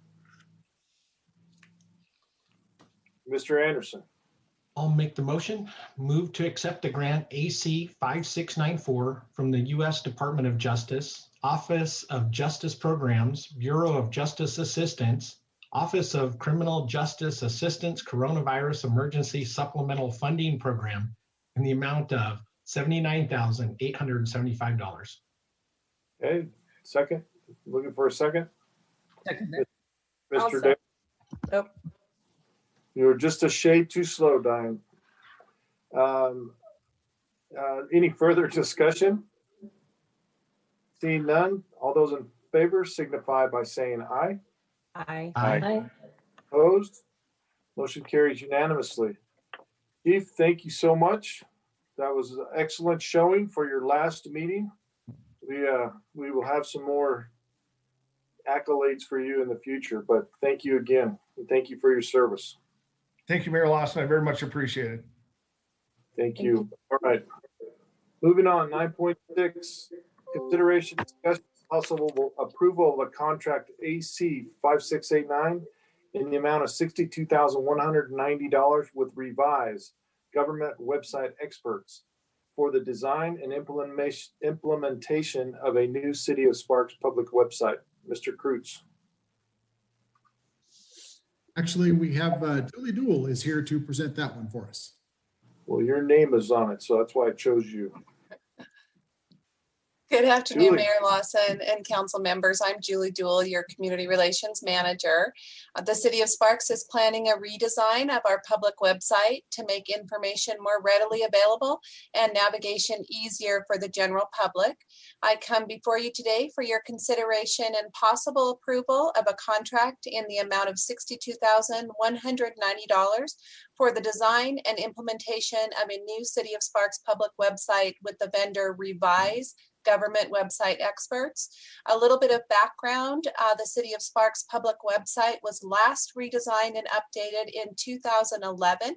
Mr. Anderson. I'll make the motion. Move to accept the grant AC 5694 from the U.S. Department of Justice, Office of Justice Programs, Bureau of Justice Assistance, Office of Criminal Justice Assistance Coronavirus Emergency Supplemental Funding Program in the amount of $79,875. Okay, second. Looking for a second. Second. Mr. Day. Nope. You were just a shade too slow, Diane. Any further discussion? Seeing none, all those in favor signify by saying aye. Aye. Aye. Opposed? Motion carries unanimously. Chief, thank you so much. That was an excellent showing for your last meeting. We will have some more accolades for you in the future, but thank you again. And thank you for your service. Thank you, Mayor Lawson. I very much appreciate it. Thank you. All right. Moving on, 9.6, consideration, discussion, possible approval of a contract AC 5689 in the amount of $62,190 with Revise Government Website Experts for the design and implementation of a new City of Sparks public website. Mr. Kreutz. Actually, we have Julie Duell is here to present that one for us. Well, your name is on it, so that's why I chose you. Good afternoon, Julie. Mayor Lawson and council members. I'm Julie Duell, your Community Relations Manager. The City of Sparks is planning a redesign of our public website to make information more readily available and navigation easier for the general public. I come before you today for your consideration and possible approval of a contract in the amount of $62,190 for the design and implementation of a new City of Sparks public website with the vendor Revise Government Website Experts. A little bit of background, the City of Sparks public website was last redesigned and updated in 2011.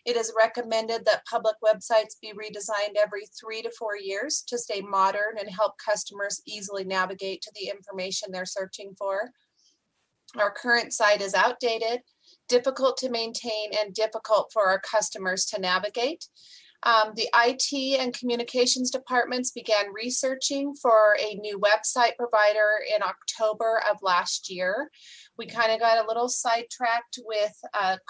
It is recommended that public websites be redesigned every 3 to 4 years to stay modern and help customers easily navigate to the information they're searching for. Our current site is outdated, difficult to maintain, and difficult for our customers to navigate. The IT and communications departments began researching for a new website provider in October of last year. We kind of got a little sidetracked with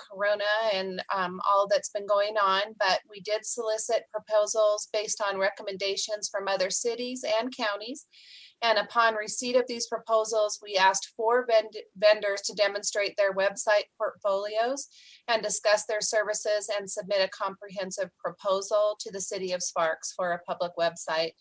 Corona and all that's been going on, but we did solicit proposals based on recommendations from other cities and counties. And upon receipt of these proposals, we asked 4 vendors to demonstrate their website portfolios and discuss their services and submit a comprehensive proposal to the City of Sparks for a public website.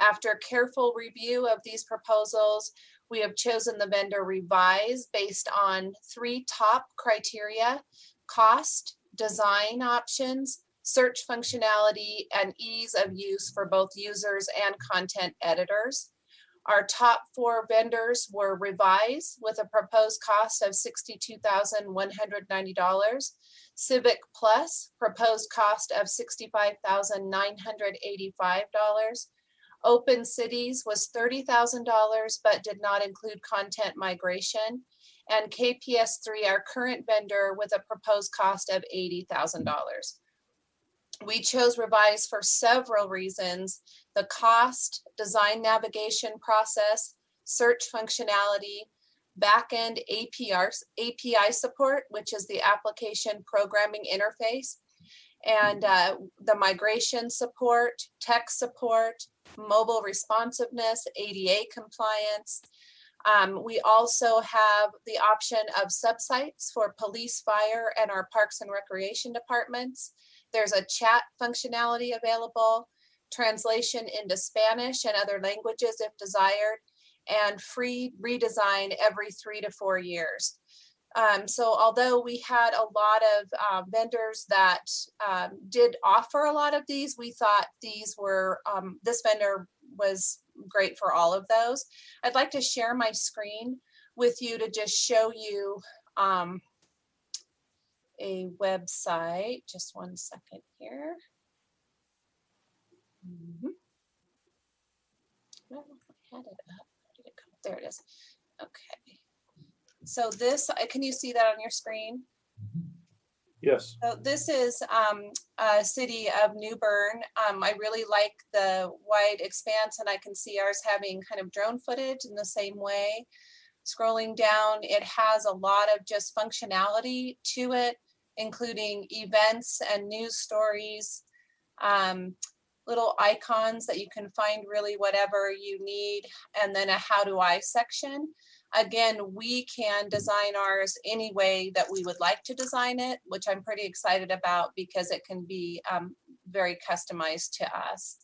After careful review of these proposals, we have chosen the vendor Revise based on 3 top criteria: cost, design options, search functionality, and ease of use for both users and content editors. Our top 4 vendors were Revise with a proposed cost of $62,190. Civic Plus, proposed cost of $65,985. Open Cities was $30,000, but did not include content migration. And KPS3, our current vendor, with a proposed cost of $80,000. We chose Revise for several reasons: the cost, design navigation process, search functionality, backend API support, which is the application programming interface, and the migration support, tech support, mobile responsiveness, ADA compliance. We also have the option of subsites for police, fire, and our parks and recreation departments. There's a chat functionality available, translation into Spanish and other languages if desired, and free redesign every 3 to 4 years. So although we had a lot of vendors that did offer a lot of these, we thought these were, this vendor was great for all of those. I'd like to share my screen with you to just show you a website. Just one second here. Well, I had it up. Where did it go? There it is. Okay. So this, can you see that on your screen? Yes. So this is city of New Bern. I really like the wide expanse, and I can see ours having kind of drone footage in the same way. Scrolling down, it has a lot of just functionality to it, including events and news stories, little icons that you can find really whatever you need, and then a how do I section. Again, we can design ours any way that we would like to design it, which I'm pretty excited about because it can be very customized to us.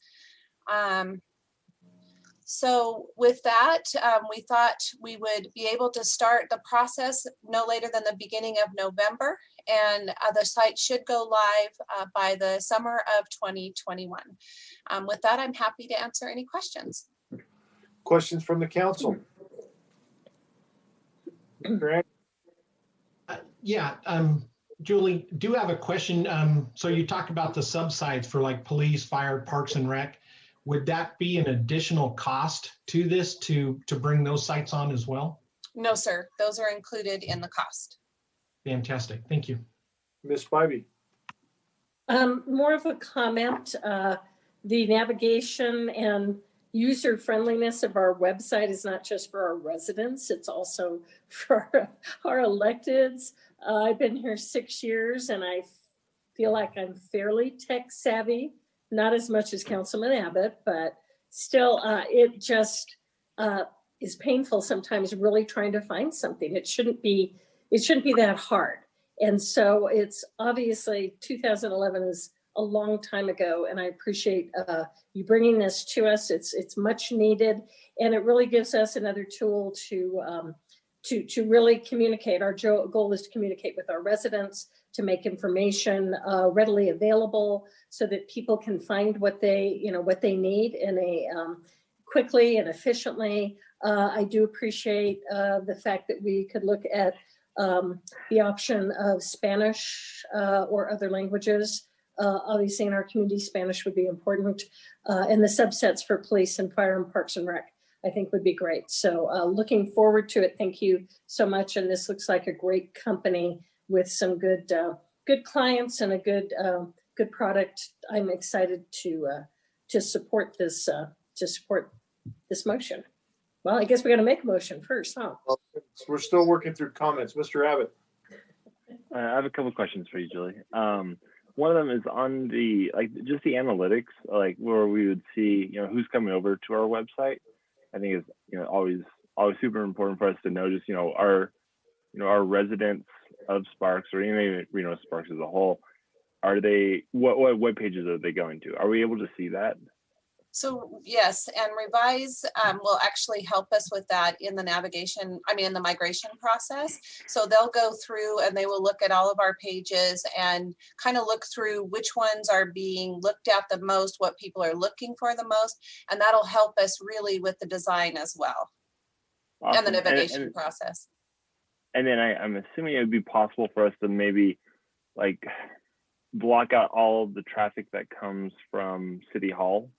So with that, we thought we would be able to start the process no later than the beginning of November, and the site should go live by the summer of 2021. With that, I'm happy to answer any questions. Questions from the council? Yeah, Julie, do have a question. So you talked about the subsides for like police, fire, parks and rec. Would that be an additional cost to this to bring those sites on as well? No, sir. Those are included in the cost. Fantastic. Thank you. Ms. Spivey. More of a comment. The navigation and user friendliness of our website is not just for our residents, it's also for our electeds. I've been here 6 years and I feel like I'm fairly tech savvy, not as much as Councilman Abbott, but still it just is painful sometimes really trying to find something. It shouldn't be that hard. And so it's obviously 2011 is a long time ago, and I appreciate you bringing this to us. It's much needed, and it really gives us another tool to really communicate. Our goal is to communicate with our residents, to make information readily available, so that people can find what they need in a quickly and efficiently. I do appreciate the fact that we could look at the option of Spanish or other languages. Obviously in our community, Spanish would be important. And the subsets for police and fire and parks and rec, I think would be great. So looking forward to it. Thank you so much. And this looks like a great company with some good clients and a good product. I'm excited to support this motion. Well, I guess we got to make a motion first, huh? We're still working through comments. Mr. Abbott. I have a couple of questions for you, Julie. One of them is on the just the analytics, like where we would see who's coming over to our website. I think is always super important for us to know just our residents of Sparks, or even Sparks as a whole. Are they what web pages are they going to? Are we able to see that? So yes, and Revise will actually help us with that in the navigation, in the migration process. So they'll go through and they will look at all of our pages and kind of look through which ones are being looked at the most, what people are looking for the most, and that'll help us really with the design as well. Awesome. And the navigation process. And then I'm assuming it would be possible for us to maybe like block out all of the traffic that comes from City Hall,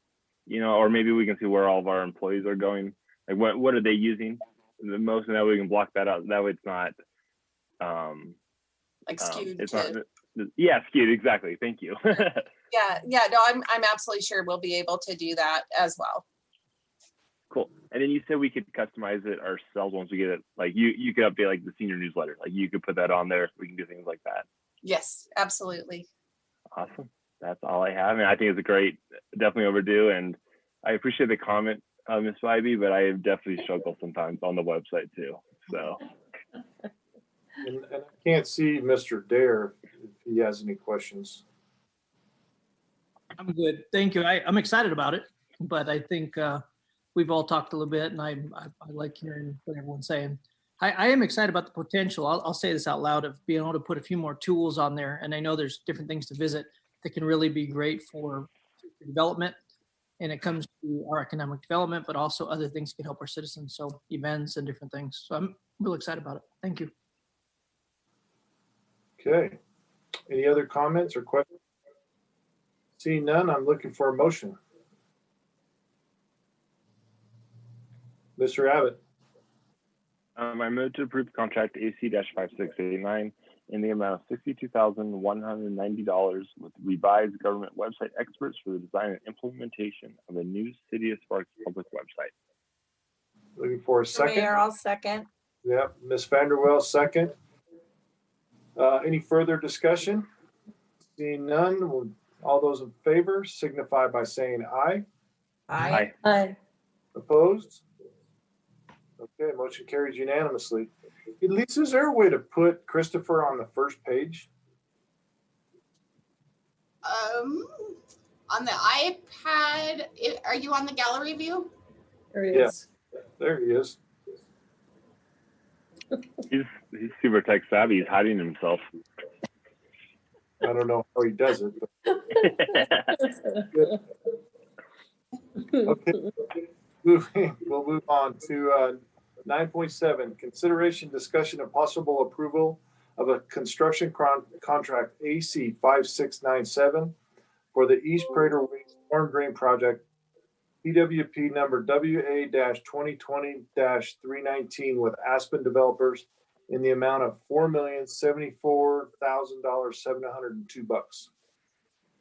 or maybe we can see where all of our employees are going. Like what are they using the most, and that way we can block that out. That way it's not skewed. Skewed, exactly. Thank you. No, I'm absolutely sure we'll be able to do that as well. Cool. And then you said we could customize it ourselves once we get it. Like you could update like the senior newsletter. Like you could put that on there. We can do things like that. Yes, absolutely. Awesome. That's all I have. And I think it's definitely overdue. And I appreciate the comment, Ms. Bybee, but I definitely struggle sometimes on the website too. So. And I can't see Mr. Dare if he has any questions. I'm good. Thank you. I'm excited about it, but I think we've all talked a little bit, and I like hearing what everyone's saying. I am excited about the potential. I'll say this out loud, of being able to put a few more tools on there. And I know there's different things to visit that can really be great for development. And it comes to our economic development, but also other things can help our citizens. So events and different things. So I'm really excited about it. Thank you. Okay. Any other comments or questions? Seeing none, I'm looking for a motion. Mr. Abbott. I move to approve contract AC-5689 in the amount of $62,190 with Revised Government Website Experts for the design and implementation of a new City of Sparks public website. Looking for a second. Mayor, I'll second. Yep, Ms. Vanderwell, second. Any further discussion? Seeing none, all those in favor signify by saying aye. Aye. Aye. Opposed? Okay, motion carries unanimously. Hey, Lisa, is there a way to put Christopher on the first page? On the iPad, are you on the gallery view? There he is. There he is. He's super tech savvy. He's hiding himself. I don't know how he does it. Okay, we'll move on to 9.7, consideration, discussion, and possible approval of a construction contract AC 5697 for the East Prater Way Storm Drain Project, PWP number WA-2020-319 with Aspen Developers in the amount of $4,074,702.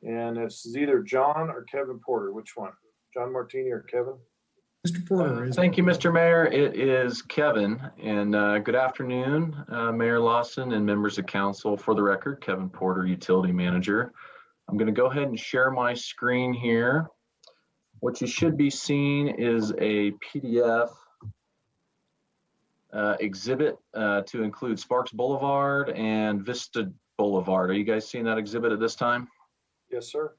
And it's either John or Kevin Porter. Which one? John Martini or Kevin? Mr. Porter. Thank you, Mr. Mayor. It is Kevin, and good afternoon, Mayor Lawson and members of council. For the record, Kevin Porter, Utility Manager. I'm going to go ahead and share my screen here. What you should be seeing is a PDF exhibit to include Sparks Boulevard and Vista Boulevard. Are you guys seeing that exhibit at this time? Yes, sir.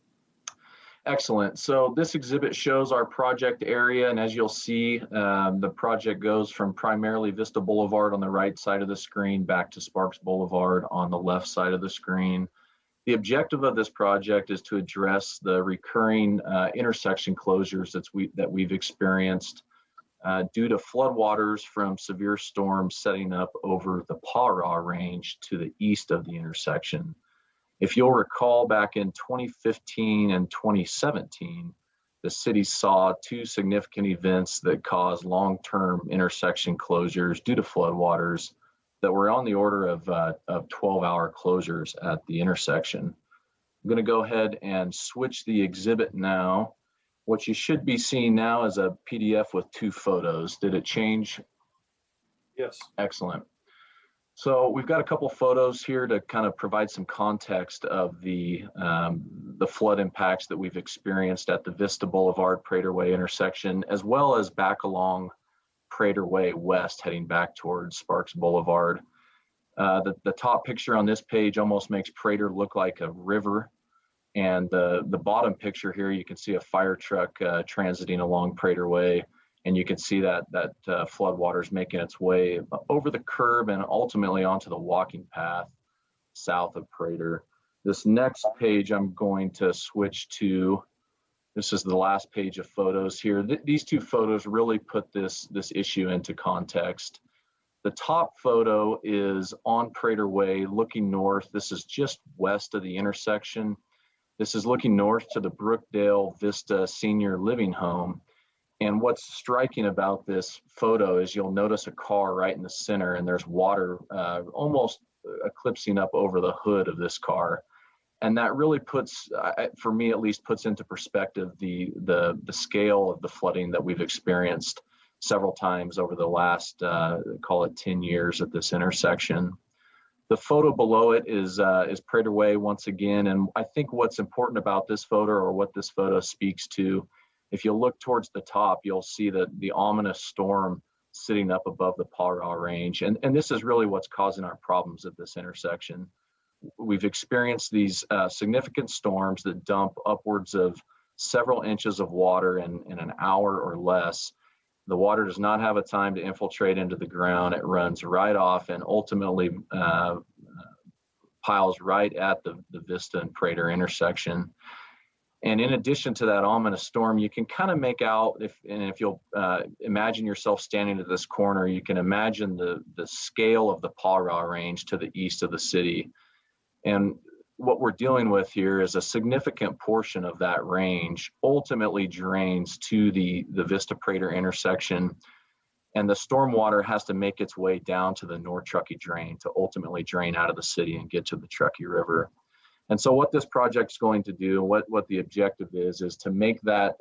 Excellent. So this exhibit shows our project area, and as you'll see, the project goes from primarily Vista Boulevard on the right side of the screen back to Sparks Boulevard on the left side of the screen. The objective of this project is to address the recurring intersection closures that we've experienced due to floodwaters from severe storms setting up over the Pajaro Range to the east of the intersection. If you'll recall, back in 2015 and 2017, the city saw two significant events that caused long-term intersection closures due to floodwaters that were on the order of 12-hour closures at the intersection. I'm going to go ahead and switch the exhibit now. What you should be seeing now is a PDF with two photos. Did it change? Yes. Excellent. So we've got a couple photos here to kind of provide some context of the flood impacts that we've experienced at the Vista Boulevard Prater Way intersection, as well as back along Prater Way west, heading back towards Sparks Boulevard. The top picture on this page almost makes Prater look like a river. And the bottom picture here, you can see a fire truck transiting along Prater Way, and you can see that flood water is making its way over the curb and ultimately onto the walking path south of Prater. This next page I'm going to switch to. This is the last page of photos here. These two photos really put this issue into context. The top photo is on Prater Way looking north. This is just west of the intersection. This is looking north to the Brookdale Vista Senior Living Home. And what's striking about this photo is you'll notice a car right in the center, and there's water almost eclipsing up over the hood of this car. And that really puts, for me at least, puts into perspective the scale of the flooding that we've experienced several times over the last, call it 10 years at this intersection. The photo below it is Prater Way once again. And I think what's important about this photo, or what this photo speaks to, if you look towards the top, you'll see that the ominous storm sitting up above the Pajaro Range. And this is really what's causing our problems at this intersection. We've experienced these significant storms that dump upwards of several inches of water in an hour or less. The water does not have a time to infiltrate into the ground. It runs right off and ultimately piles right at the Vista and Prater intersection. And in addition to that ominous storm, you can kind of make out, if you'll imagine yourself standing at this corner, you can imagine the scale of the Pajaro Range to the east of the city. And what we're dealing with here is a significant portion of that range ultimately drains to the Vista Prater intersection. And the stormwater has to make its way down to the North Truckee Drain to ultimately drain out of the city and get to the Truckee River. And so what this project's going to do, what the objective is to make that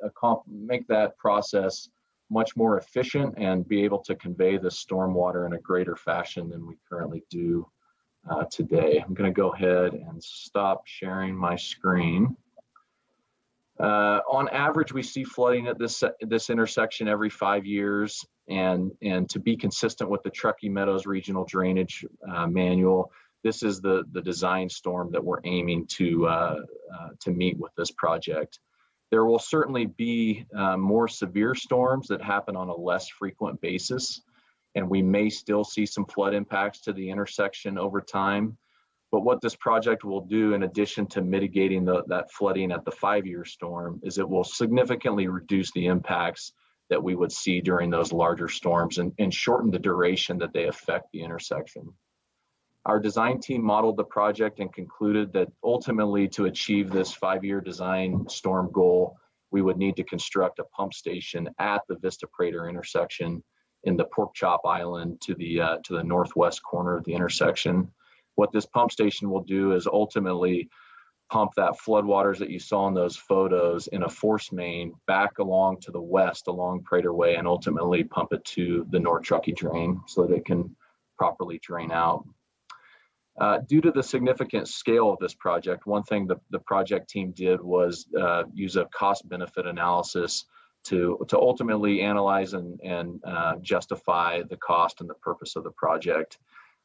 process much more efficient and be able to convey the stormwater in a greater fashion than we currently do today. I'm going to go ahead and stop sharing my screen. On average, we see flooding at this intersection every 5 years, and to be consistent with the Truckee Meadows Regional Drainage Manual, this is the design storm that we're aiming to meet with this project. There will certainly be more severe storms that happen on a less frequent basis, and we may still see some flood impacts to the intersection over time. But what this project will do, in addition to mitigating that flooding at the 5-year storm, is it will significantly reduce the impacts that we would see during those larger storms and shorten the duration that they affect the intersection. Our design team modeled the project and concluded that ultimately, to achieve this 5-year design storm goal, we would need to construct a pump station at the Vista Prater intersection in the Pork Chop Island to the northwest corner of the intersection. What this pump station will do is ultimately pump that floodwaters that you saw in those photos in a force main back along to the west along Prater Way, and ultimately pump it to the North Truckee Drain so that it can properly drain out. Due to the significant scale of this project, one thing the project team did was use a cost-benefit analysis to ultimately analyze and justify the cost and the purpose of the project.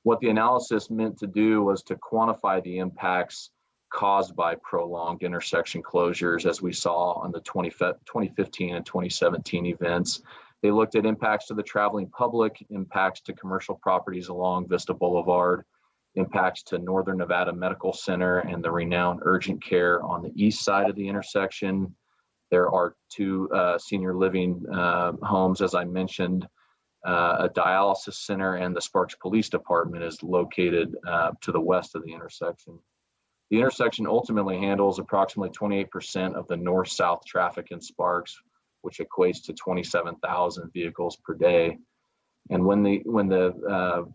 What the analysis meant to do was to quantify the impacts caused by prolonged intersection closures, as we saw on the 2015 and 2017 events. They looked at impacts to the traveling public, impacts to commercial properties along Vista Boulevard, impacts to Northern Nevada Medical Center and the renowned urgent care on the east side of the intersection. There are 2 senior living homes, as I mentioned. A dialysis center, and the Sparks Police Department is located to the west of the intersection. The intersection ultimately handles approximately 28% of the north-south traffic in Sparks, which equates to 27,000 vehicles per day. And when the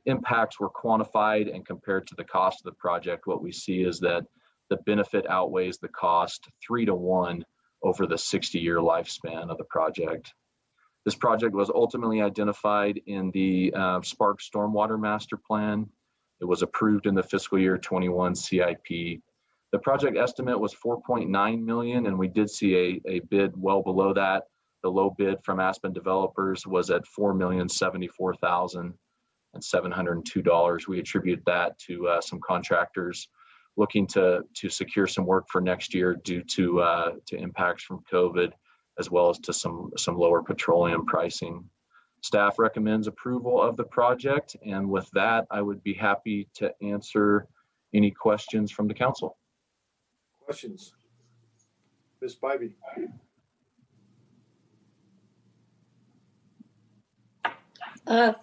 impacts were quantified and compared to the cost of the project, what we see is that the benefit outweighs the cost 3 to 1 over the 60-year lifespan of the project. This project was ultimately identified in the Sparks Stormwater Master Plan. It was approved in the fiscal year 21 CIP. The project estimate was $4.9 million, and we did see a bid well below that. The low bid from Aspen Developers was at $4,074,702. We attribute that to some contractors looking to secure some work for next year due to impacts from COVID, as well as to some lower petroleum pricing. Staff recommends approval of the project, and with that, I would be happy to answer any questions from the council. Questions? Ms. Bybee.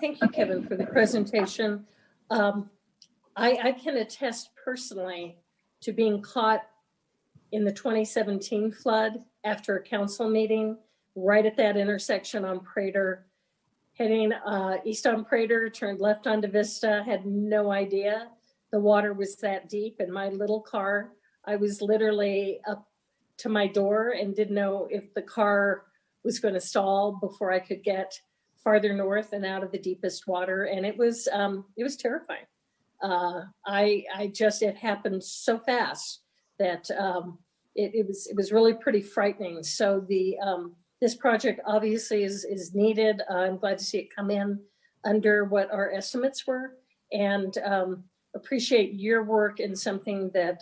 Thank you, Kevin, for the presentation. I can attest personally to being caught in the 2017 flood after a council meeting right at that intersection on Prater, heading east on Prater, turned left onto Vista, had no idea the water was that deep. In my little car, I was literally up to my door and didn't know if the car was going to stall before I could get farther north and out of the deepest water. And it was terrifying. It happened so fast that it was really pretty frightening. So this project obviously is needed. I'm glad to see it come in under what our estimates were, and appreciate your work in something that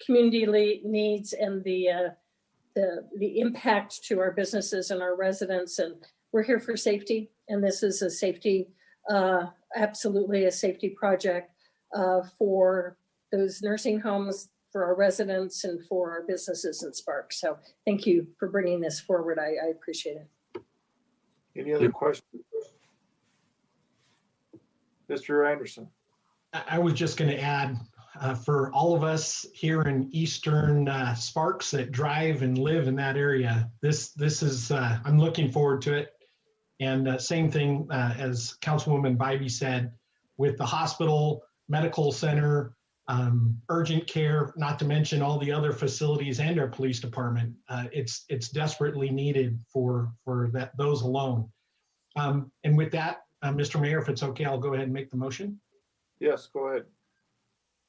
community needs, and the impact to our businesses and our residents. And we're here for safety, and this is a safety, absolutely a safety project for those nursing homes, for our residents, and for our businesses in Sparks. So thank you for bringing this forward. I appreciate it. Any other questions? Mr. Anderson. I was just going to add, for all of us here in Eastern Sparks that drive and live in that area, this is, I'm looking forward to it. And same thing as Councilwoman Bybee said, with the hospital, medical center, urgent care, not to mention all the other facilities and our police department. It's desperately needed for those alone. And with that, Mr. Mayor, if it's okay, I'll go ahead and make the motion. Yes, go ahead.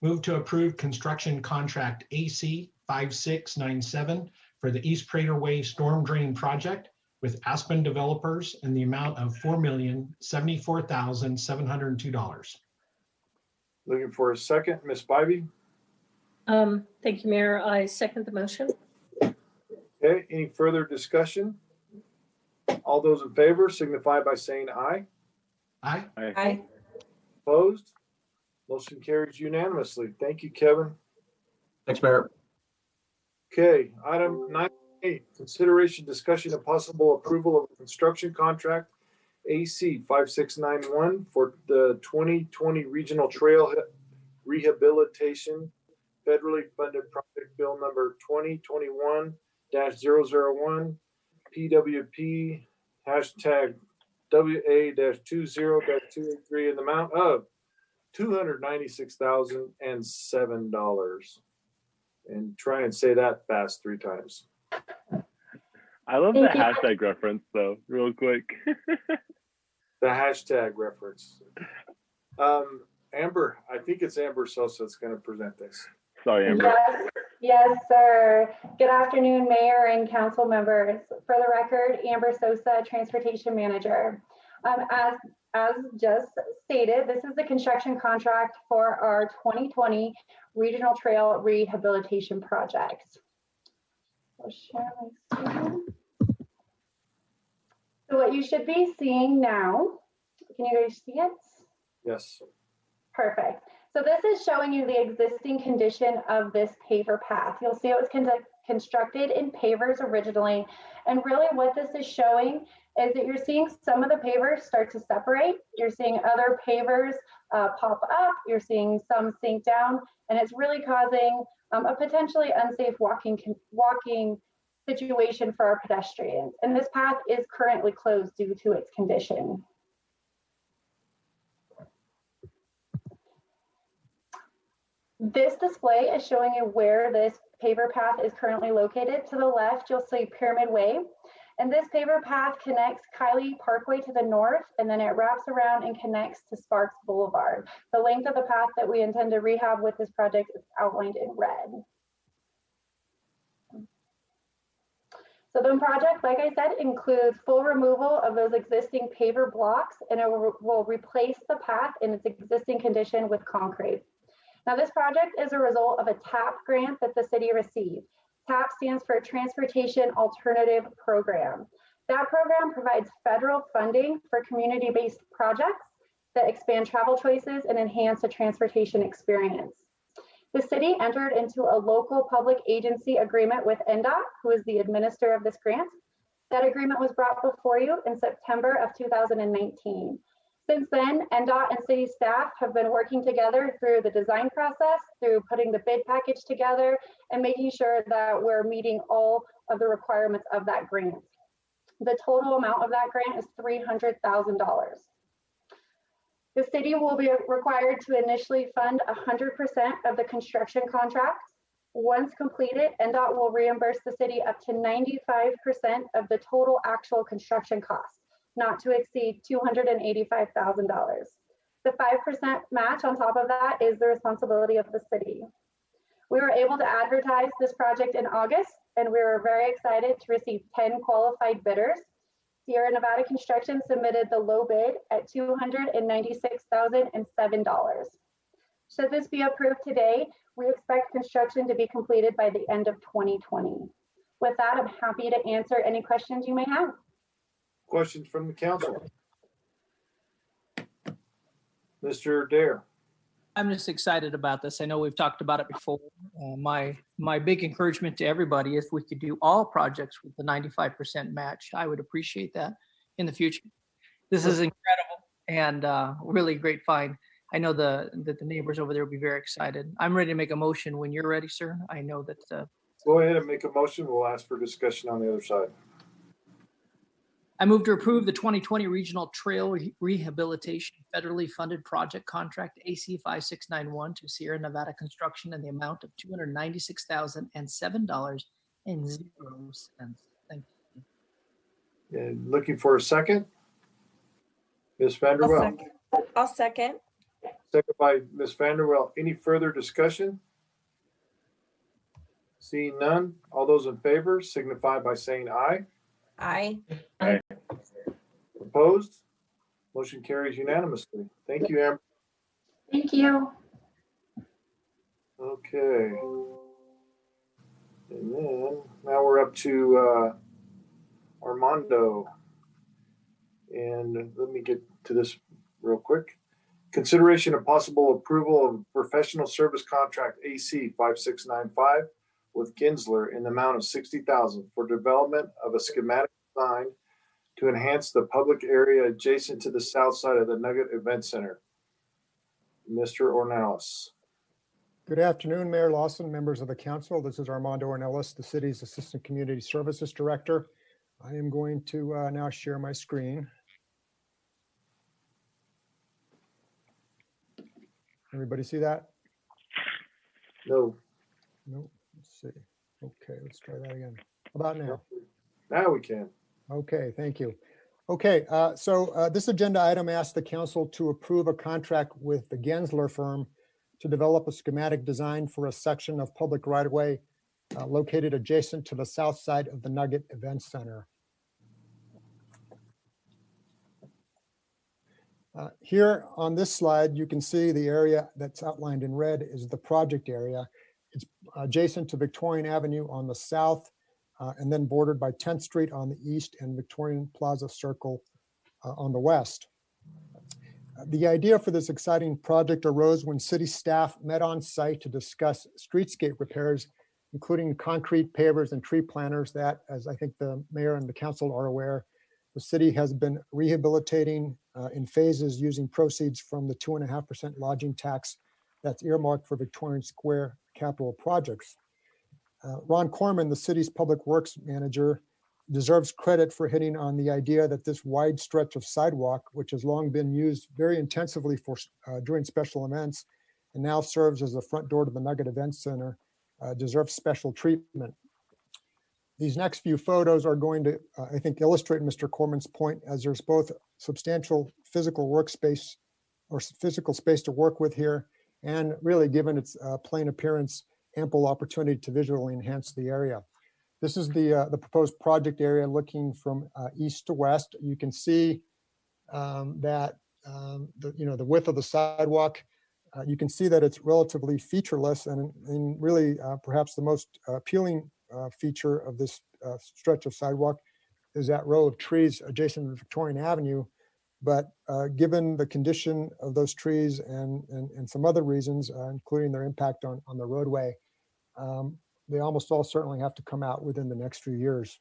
Move to approve construction contract AC 5697 for the East Prater Way Storm Drain Project with Aspen Developers in the amount of $4,074,702. Looking for a second, Ms. Bybee. Thank you, Mayor. I second the motion. Okay, any further discussion? All those in favor signify by saying aye. Aye. Aye. Opposed? Motion carries unanimously. Thank you, Kevin. Thanks, Mayor. Okay, item 9.8, consideration, discussion, and possible approval of a construction contract AC 5691 for the 2020 Regional Trail Rehabilitation Federally Funded Project Bill number 2021-001 PWP #WA-20-283 in the amount of $296,007. And try and say that fast 3 times. I love the hashtag reference though, real quick. The hashtag reference. Amber, I think it's Amber Sosa that's going to present this. Sorry, Amber. Yes, sir. Good afternoon, Mayor and council members. For the record, Amber Sosa, Transportation Manager. As just stated, this is the construction contract for our 2020 Regional Trail Rehabilitation Project. I'll share my screen. So what you should be seeing now, can you guys see it? Yes. Perfect. So this is showing you the existing condition of this paver path. You'll see it was constructed in pavers originally. And really what this is showing is that you're seeing some of the pavers start to separate. You're seeing other pavers pop up. You're seeing some sink down, and it's really causing a potentially unsafe walking situation for our pedestrians. And this path is currently closed due to its condition. This display is showing you where this paver path is currently located. To the left, you'll see Pyramid Way. And this paver path connects Kylie Parkway to the north, and then it wraps around and connects to Sparks Boulevard. The length of the path that we intend to rehab with this project is outlined in red. So the project, like I said, includes full removal of those existing paver blocks, and it will replace the path in its existing condition with concrete. Now, this project is a result of a TAP grant that the city received. TAP stands for Transportation Alternative Program. That program provides federal funding for community-based projects that expand travel choices and enhance the transportation experience. The city entered into a local public agency agreement with NDOT, who is the administrator of this grant. That agreement was brought before you in September of 2019. Since then, NDOT and city staff have been working together through the design process, through putting the bid package together, and making sure that we're meeting all of the requirements of that grant. The total amount of that grant is $300,000. The city will be required to initially fund 100% of the construction contract. Once completed, NDOT will reimburse the city up to 95% of the total actual construction cost, not to exceed $285,000. The 5% match on top of that is the responsibility of the city. We were able to advertise this project in August, and we were very excited to receive 10 qualified bidders. Sierra Nevada Construction submitted the low bid at $296,007. Should this be approved today, we expect construction to be completed by the end of 2020. With that, I'm happy to answer any questions you may have. Questions from the council? Mr. Dare. I'm just excited about this. I know we've talked about it before. My big encouragement to everybody, if we could do all projects with the 95% match, I would appreciate that in the future. This is incredible and really great find. I know that the neighbors over there will be very excited. I'm ready to make a motion when you're ready, sir. I know that. Go ahead and make a motion. We'll ask for discussion on the other side. I move to approve the 2020 Regional Trail Rehabilitation Federally Funded Project Contract AC 5691 to Sierra Nevada Construction in the amount of $296,007.00. Thank you. And looking for a second? Ms. Vanderwell. I'll second. Second by Ms. Vanderwell. Any further discussion? Seeing none, all those in favor signify by saying aye. Aye. Aye. Opposed? Motion carries unanimously. Thank you, Amber. Thank you. Okay. And then now we're up to Armando. And let me get to this real quick. Consideration of possible approval of professional service contract AC 5695 with Gensler in the amount of $60,000 for development of a schematic design to enhance the public area adjacent to the south side of the Nugget Event Center. Mr. Ornelas. Good afternoon, Mayor Lawson, members of the council. This is Armando Ornelas, the city's Assistant Community Services Director. I am going to now share my screen. Everybody see that? No. No. Let's see. Okay, let's try that again. How about now? Now we can. Okay, thank you. Okay, so this agenda item asks the council to approve a contract with the Gensler firm to develop a schematic design for a section of public right-of-way located adjacent to the south side of the Nugget Event Center. Here on this slide, you can see the area that's outlined in red is the project area. It's adjacent to Victorian Avenue on the south and then bordered by 10th Street on the east and Victorian Plaza Circle on the west. The idea for this exciting project arose when city staff met on site to discuss streetscape repairs, including concrete pavers and tree planters that, as I think the mayor and the council are aware, the city has been rehabilitating in phases using proceeds from the 2.5% lodging tax that's earmarked for Victorian Square capital projects. Ron Corman, the city's public works manager, deserves credit for hitting on the idea that this wide stretch of sidewalk, which has long been used very intensively for during special events and now serves as the front door to the Nugget Event Center, deserves special treatment. These next few photos are going to, I think, illustrate Mr. Corman's point, as there's both substantial physical workspace or physical space to work with here, and really, given its plain appearance, ample opportunity to visually enhance the area. This is the proposed project area looking from east to west. You can see that the width of the sidewalk You can see that it's relatively featureless, and really perhaps the most appealing feature of this stretch of sidewalk is that row of trees adjacent to Victorian Avenue. But given the condition of those trees and some other reasons, including their impact on the roadway, they almost all certainly have to come out within the next few years.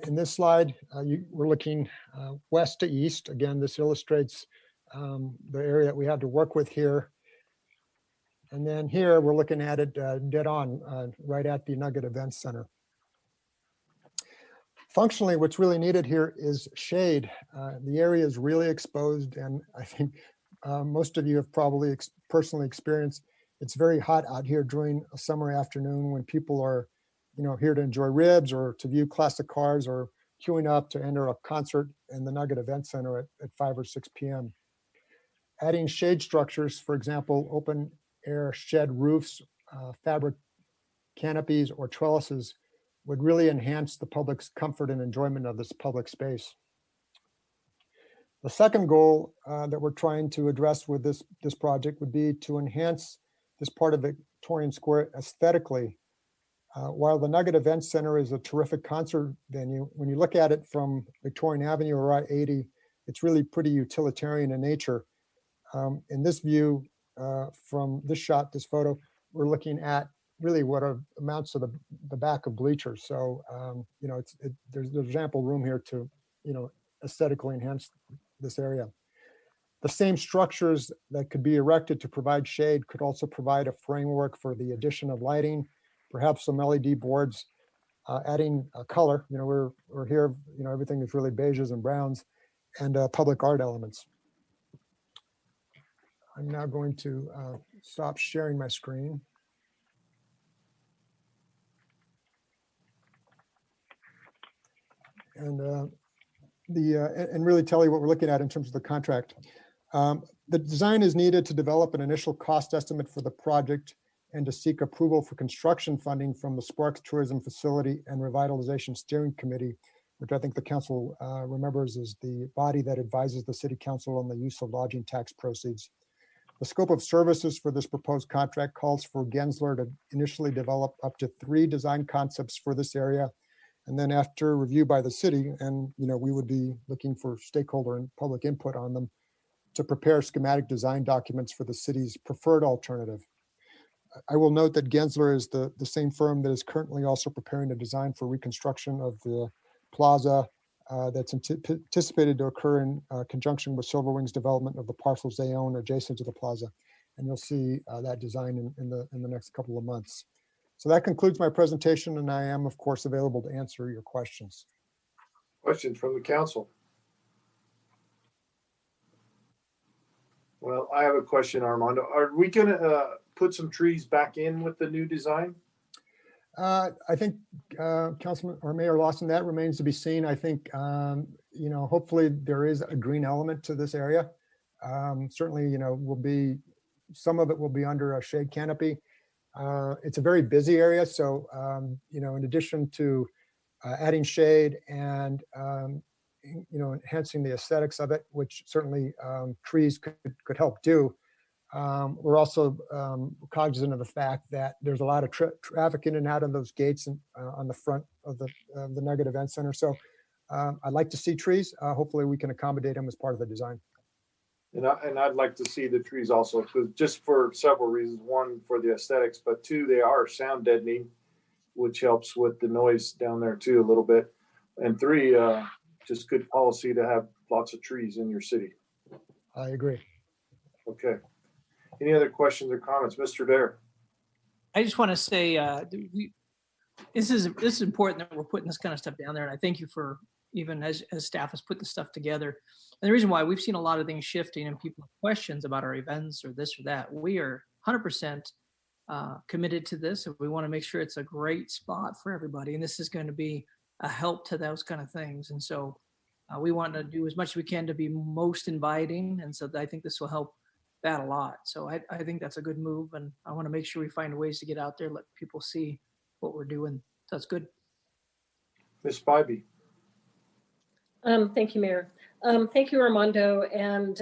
In this slide, we're looking west to east. Again, this illustrates the area that we have to work with here. And then here, we're looking at it dead on, right at the Nugget Event Center. Functionally, what's really needed here is shade. The area is really exposed, and I think most of you have probably personally experienced it's very hot out here during a summer afternoon when people are, here to enjoy ribs or to view classic cars or queuing up to enter a concert in the Nugget Event Center at 5 or 6 p.m. Adding shade structures, for example, open air shed roofs, fabric canopies, or trellises would really enhance the public's comfort and enjoyment of this public space. The second goal that we're trying to address with this project would be to enhance this part of Victorian Square aesthetically. While the Nugget Event Center is a terrific concert venue, when you look at it from Victorian Avenue or I-80, it's really pretty utilitarian in nature. In this view, from this shot, this photo, we're looking at really what amounts to the back of bleachers. So, there's ample room here to, aesthetically enhance this area. The same structures that could be erected to provide shade could also provide a framework for the addition of lighting, perhaps some LED boards, adding color. We're here, everything is really beiges and browns, and public art elements. I'm now going to stop sharing my screen. And really tell you what we're looking at in terms of the contract. The design is needed to develop an initial cost estimate for the project and to seek approval for construction funding from the Sparks Tourism Facility and Revitalization Steering Committee, which I think the council remembers is the body that advises the city council on the use of lodging tax proceeds. The scope of services for this proposed contract calls for Gensler to initially develop up to 3 design concepts for this area. And then after review by the city, and we would be looking for stakeholder and public input on them, to prepare schematic design documents for the city's preferred alternative. I will note that Gensler is the same firm that is currently also preparing a design for reconstruction of the plaza that's anticipated to occur in conjunction with Silverwing's development of the parcels they own adjacent to the plaza. And you'll see that design in the next couple of months. So that concludes my presentation, and I am, of course, available to answer your questions. Questions from the council? Well, I have a question, Armando. Are we going to put some trees back in with the new design? I think Councilman or Mayor Lawson, that remains to be seen. I think, hopefully there is a green element to this area. Certainly, some of it will be under a shade canopy. It's a very busy area. So, in addition to adding shade and, enhancing the aesthetics of it, which certainly trees could help do, we're also cognizant of the fact that there's a lot of traffic in and out of those gates and, on the front of the Nugget Event Center. So I'd like to see trees. Hopefully we can accommodate them as part of the design. And I'd like to see the trees also, just for several reasons. One, for the aesthetics, but 2, they are sound deadening, which helps with the noise down there too a little bit. And 3, just good policy to have lots of trees in your city. I agree. Okay. Any other questions or comments? Mr. Dare. I just want to say this is important that we're putting this kind of stuff down there, and I thank you for even as staff has put this stuff together. And the reason why we've seen a lot of things shifting and people have questions about our events or this or that, we are 100% committed to this, and we want to make sure it's a great spot for everybody. And this is going to be a help to those kind of things. And so we want to do as much as we can to be most inviting. And so I think this will help that a lot. So I think that's a good move. And I want to make sure we find ways to get out there, let people see what we're doing. So that's good. Ms. Spivey. Thank you, Mayor. Thank you, Armando. And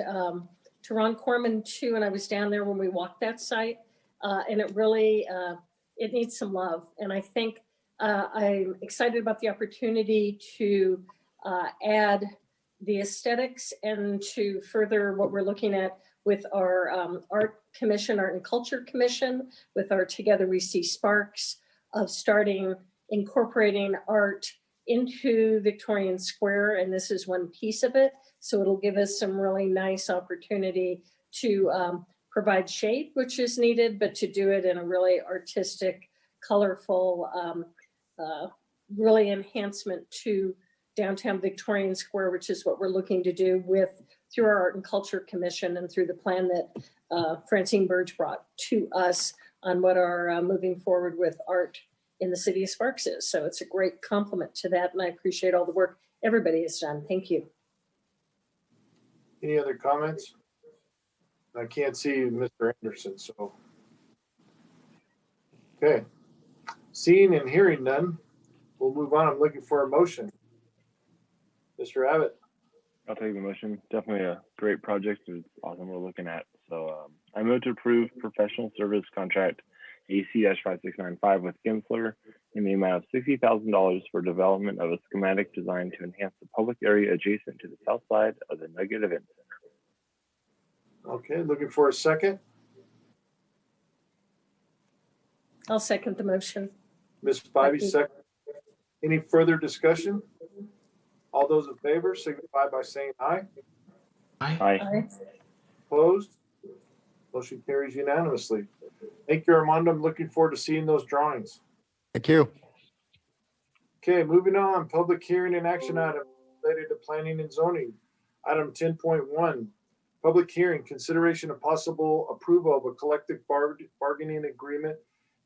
to Ron Corman too, and I was down there when we walked that site, and it really, it needs some love. And I think I'm excited about the opportunity to add the aesthetics and to further what we're looking at with our art commission, art and culture commission, with our Together We See Sparks, of starting incorporating art into Victorian Square. And this is one piece of it. So it'll give us some really nice opportunity to provide shade, which is needed, but to do it in a really artistic, colorful, really enhancement to downtown Victorian Square, which is what we're looking to do through our Art and Culture Commission and through the plan that Francine Burge brought to us on what our moving forward with art in the city of Sparks is. So it's a great compliment to that, and I appreciate all the work everybody has done. Thank you. Any other comments? I can't see Mr. Anderson, so. Okay. Seeing and hearing none, we'll move on. I'm looking for a motion. Mr. Abbott. I'll take the motion. Definitely a great project. It's awesome we're looking at. So I move to approve professional service contract AC-5695 with Gensler in the amount of $60,000 for development of a schematic design to enhance the public area adjacent to the south side of the Nugget Event Center. Okay, looking for a second. I'll second the motion. Ms. Spivey, second. Any further discussion? All those in favor signify by saying aye. Aye. Aye. Opposed? Motion carries unanimously. Thank you, Armando. I'm looking forward to seeing those drawings. Thank you. Okay, moving on. Public hearing and action item related to planning and zoning. Item 10.1, public hearing, consideration of possible approval of a collective bargaining agreement,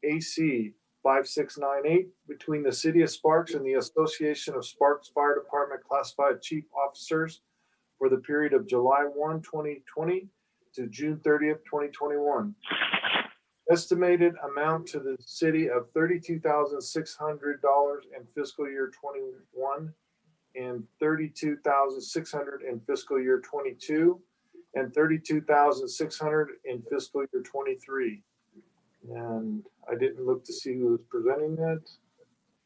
AC 5698, between the City of Sparks and the Association of Sparks Fire Department Classified Chief Officers for the period of July 1, 2020 to June 30th, 2021. Estimated amount to the city of $32,600 in fiscal year 21 and $32,600 in fiscal year 22 and $32,600 in fiscal year 23. And I didn't look to see who was presenting that.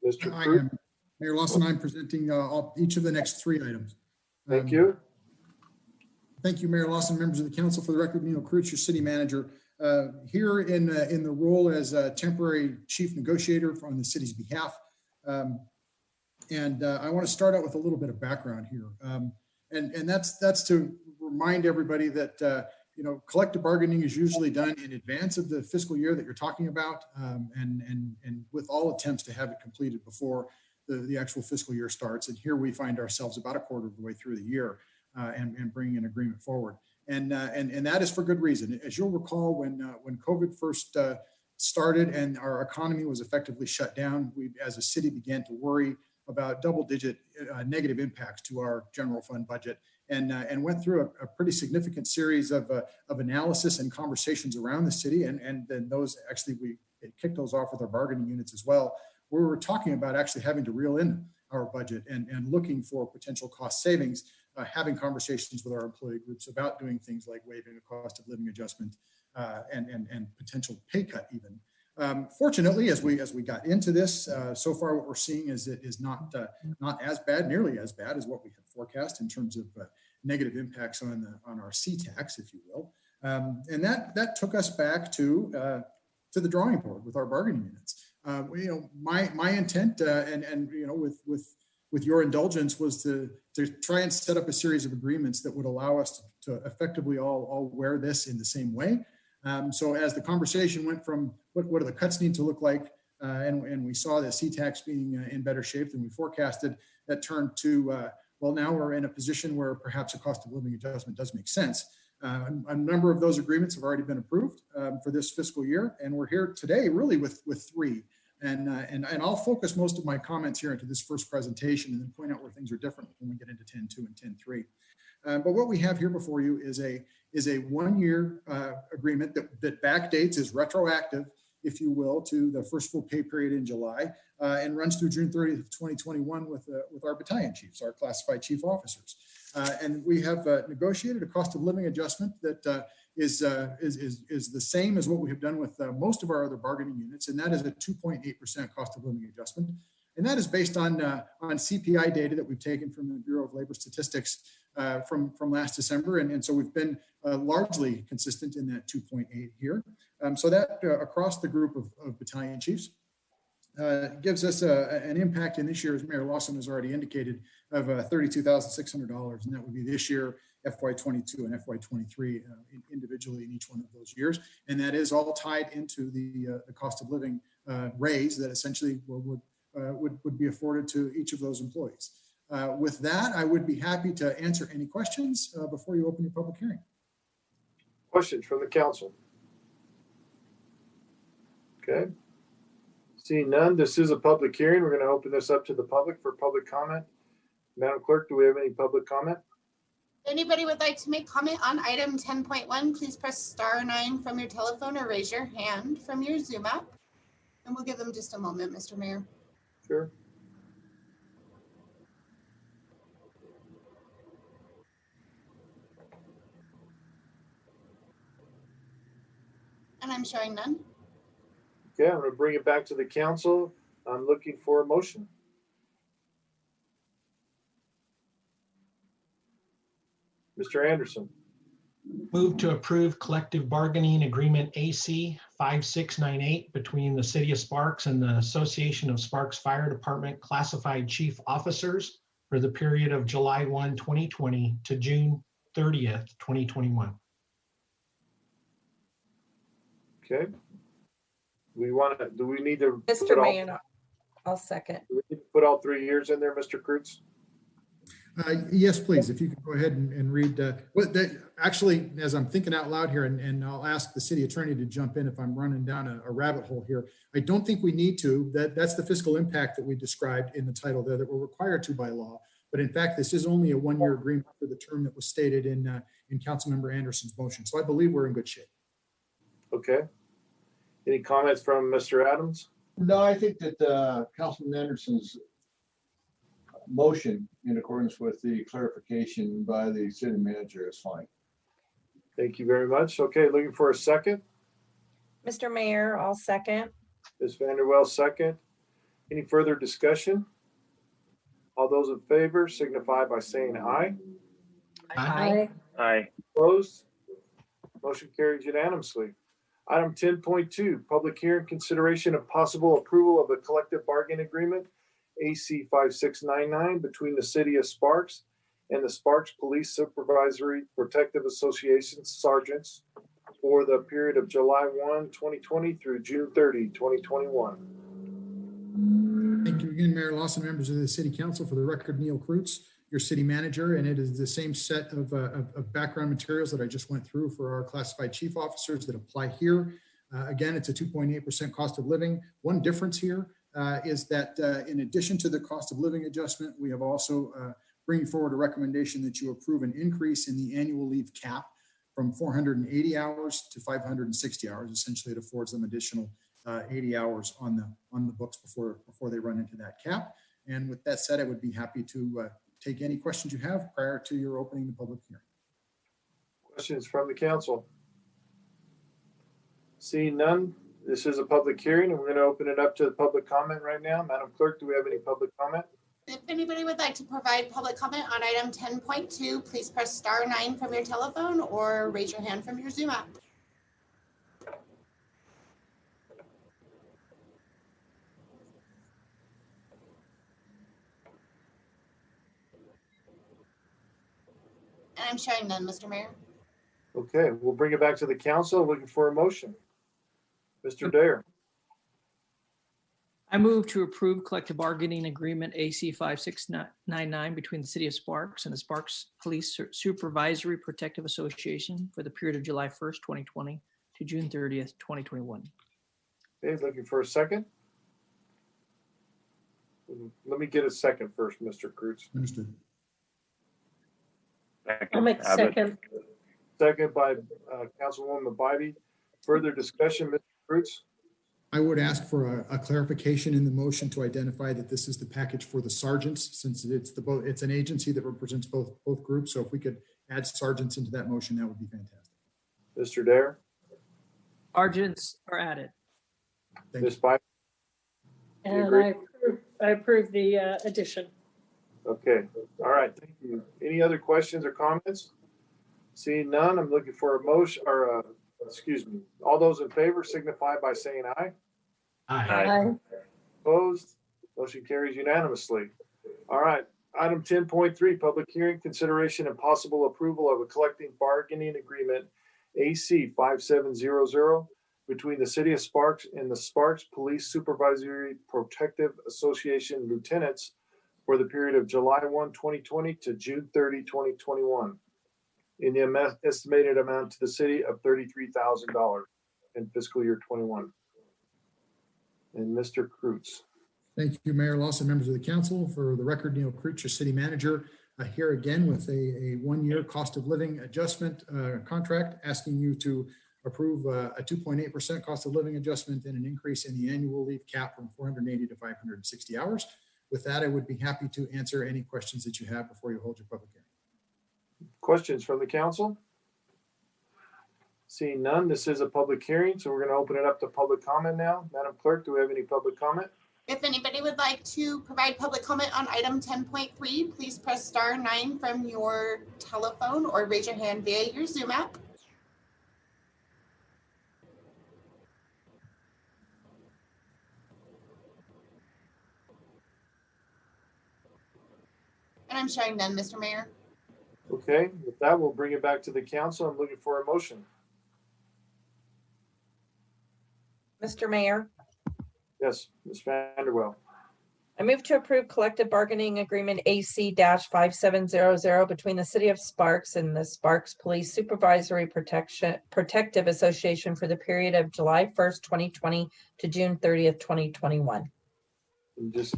Mr. I Cruz. am. Mayor Lawson, I'm presenting each of the next three items. Thank you. Thank you, Mayor Lawson, members of the council. For the record, Neil Kreutz, your city manager, here in the role as a temporary chief negotiator on the city's behalf. And I want to start out with a little bit of background here. And that's to remind everybody that collective bargaining is usually done in advance of the fiscal year that you're talking about, and with all attempts to have it completed before the actual fiscal year starts. And here we find ourselves about a quarter of the way through the year and bringing an agreement forward. And that is for good reason. As you'll recall, when COVID first started and our economy was effectively shut down, we as a city began to worry about double-digit negative impacts to our general fund budget, and went through a pretty significant series of analysis and conversations around the city, and then those actually we kicked those off with our bargaining units as well, where we were talking about actually having to reel in our budget and looking for potential cost savings, having conversations with our employee groups about doing things like waiving a cost of living adjustment and potential pay cut even. Fortunately, as we got into this, so far what we're seeing is it is not as bad, nearly as bad as what we had forecast in terms of negative impacts on our C-tax, if you will, and that took us back to the drawing board with our bargaining units. My intent and with your indulgence was to try and set up a series of agreements that would allow us to effectively all wear this in the same way. So as the conversation went from what do the cuts need to look like, and we saw the C-tax being in better shape than we forecasted, that turned to, well, now we're in a position where perhaps a cost of living adjustment does make sense. A number of those agreements have already been approved for this fiscal year, and we're here today really with three. And I'll focus most of my comments here into this first presentation and then point out where things are different when we get into 10.2 and 10.3. But what we have here before you is a 1-year agreement that backdates, is retroactive, if you will, to the first full pay period in July, and runs through June 30th of 2021 with our battalion chiefs, our classified chief officers. And we have negotiated a cost of living adjustment that is the same as what we have done with most of our other bargaining units, and that is a 2.8% cost of living adjustment. And that is based on CPI data that we've taken from the Bureau of Labor Statistics from last December. And so we've been largely consistent in that 2.8 here. So that across the group of battalion chiefs gives us an impact in this year, as Mayor Lawson has already indicated, of $32,600. And that would be this year, FY22 and FY23 individually in each one of those years. And that is all tied into the cost of living raise that essentially would be afforded to each of those employees. With that, I would be happy to answer any questions before you open your public hearing. Questions from the council? Okay. Seeing none, this is a public hearing. We're going to open this up to the public for public comment. Madam Clerk, do we have any public comment? If anybody would like to make comment on item 10.1, please press *9 from your telephone or raise your hand from your Zoom app. And we'll give them just a moment, Mr. Mayor. Sure. And I'm showing none. Okay, I'm going to bring it back to the council. I'm looking for a motion. Mr. Anderson. Move to approve collective bargaining agreement AC 5698 between the City of Sparks and the Association of Sparks Fire Department Classified Chief Officers for the period of July 1, 2020 to June 30th, 2021. Okay. Do we need to? Mr. Mayor, I'll second. Do we need to put all 3 years in there, Mr. Kurtz? Yes, please. If you could go ahead and read actually, as I'm thinking out loud here, and I'll ask the city attorney to jump in if I'm running down a rabbit hole here. I don't think we need to. That's the fiscal impact that we described in the title there that we're required to by law. But in fact, this is only a one-year agreement for the term that was stated in Councilmember Anderson's motion. So I believe we're in good shape. Okay. Any comments from Mr. Adams? No, I think that Councilman Anderson's motion in accordance with the clarification by the city manager is fine. Thank you very much. Okay, looking for a second. Mr. Mayor, I'll second. Ms. Vanderwell, second. Any further discussion? All those in favor signify by saying aye. Aye. Aye. Opposed? Motion carries unanimously. Item 10.2, public hearing, consideration of possible approval of a collective bargaining agreement, AC 5699, between the City of Sparks and the Sparks Police Supervisory Protective Association Sergeants for the period of July 1, 2020 through June 30, 2021. Thank you again, Mayor Lawson, members of the City Council. For the record, Neil Kreutz, your city manager, and it is the same set of background materials that I just went through for our classified chief officers that apply here. Again, it's a 2.8% cost of living. One difference here is that in addition to the cost of living adjustment, we have also bringing forward a recommendation that you approve an increase in the annual leave cap from 480 hours to 560 hours. Essentially, it affords them additional 80 hours on the books before they run into that cap. And with that said, I would be happy to take any questions you have prior to your opening the public hearing. Questions from the council? Seeing none, this is a public hearing, and we're going to open it up to the public comment right now. Madam Clerk, do we have any public comment? If anybody would like to provide public comment on item 10.2, please press *9 from your telephone or raise your hand from your Zoom app. And I'm showing none, Mr. Mayor. Okay, we'll bring it back to the council. Looking for a motion. Mr. Dare. I move to approve collective bargaining agreement AC 5699 between the City of Sparks and the Sparks Police Supervisory Protective Association for the period of July 1st, 2020 to June 30th, 2021. Okay, looking for a second. Let me get a second first, Mr. Kreutz. Understood. I'll make second. Second by Councilwoman Bybee. Further discussion, Mr. Kreutz? I would ask for a clarification in the motion to identify that this is the package for the sergeants, since it's an agency that represents both groups. So if we could add sergeants into that motion, that would be fantastic. Mr. Dare? Sergeants are added. Ms. Piper? And I approve the addition. Okay, all right, thank you. Any other questions or comments? Seeing none, I'm looking for a motion, or excuse me, all those in favor signify by saying aye. Aye. Opposed? Motion carries unanimously. All right, item 10.3, public hearing, consideration and possible approval of a collective bargaining agreement, AC 5700, between the City of Sparks and the Sparks Police Supervisory Protective Association lieutenants for the period of July 1, 2020 to June 30, 2021, in the estimated amount to the city of $33,000 in fiscal year 21. And Mr. Kreutz. Thank you, Mayor Lawson, members of the council. For the record, Neil Kreutz, your city manager, here again with a one-year cost of living adjustment contract, asking you to approve a 2.8% cost of living adjustment and an increase in the annual leave cap from 480 to 560 hours. With that, I would be happy to answer any questions that you have before you hold your public hearing. Questions from the council? Seeing none, this is a public hearing, so we're going to open it up to public comment now. Madam Clerk, do we have any public comment? If anybody would like to provide public comment on item 10.3, please press *9 from your telephone or raise your hand via your Zoom app. And I'm showing none, Mr. Mayor. Okay, with that, we'll bring it back to the council. I'm looking for a motion. Mr. Mayor, Yes, Ms. Vanderwell. I move to approve collective bargaining agreement AC-5700 between the City of Sparks and the Sparks Police Supervisory Protective Association for the period of July 1st, 2020 to June 30th, 2021. And just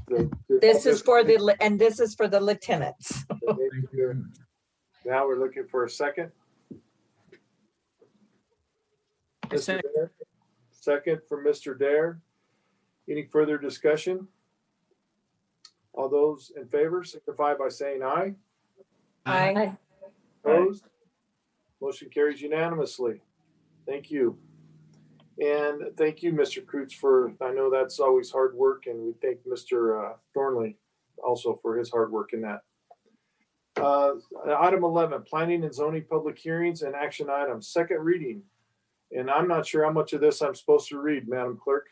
This is for the lieutenants. Now we're looking for a second. Mr. Dare. Second from Mr. Dare. Any further discussion? All those in favor signify by saying aye. Aye. Opposed? Motion carries unanimously. Thank you. And thank you, Mr. Kreutz, for, I know that's always hard work, and we thank Mr. Thornley also for his hard work in that. Item 11, planning and zoning public hearings and action items, second reading. And I'm not sure how much of this I'm supposed to read, Madam Clerk.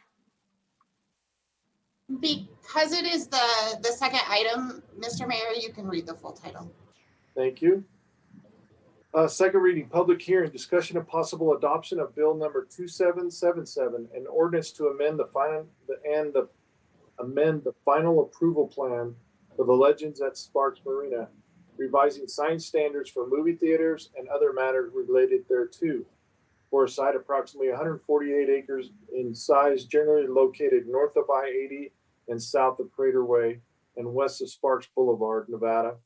Because it is the second item, Mr. Mayor, you can read the full title. Thank you. Second reading, public hearing, discussion of possible adoption of bill number 2777, an ordinance to amend the final approval plan for the Legends at Sparks Marina, revising sign standards for movie theaters and other matters related thereto, for a site approximately 148 acres in size, generally located north of I-80 and south of Crater Way and west of Sparks Boulevard, Nevada,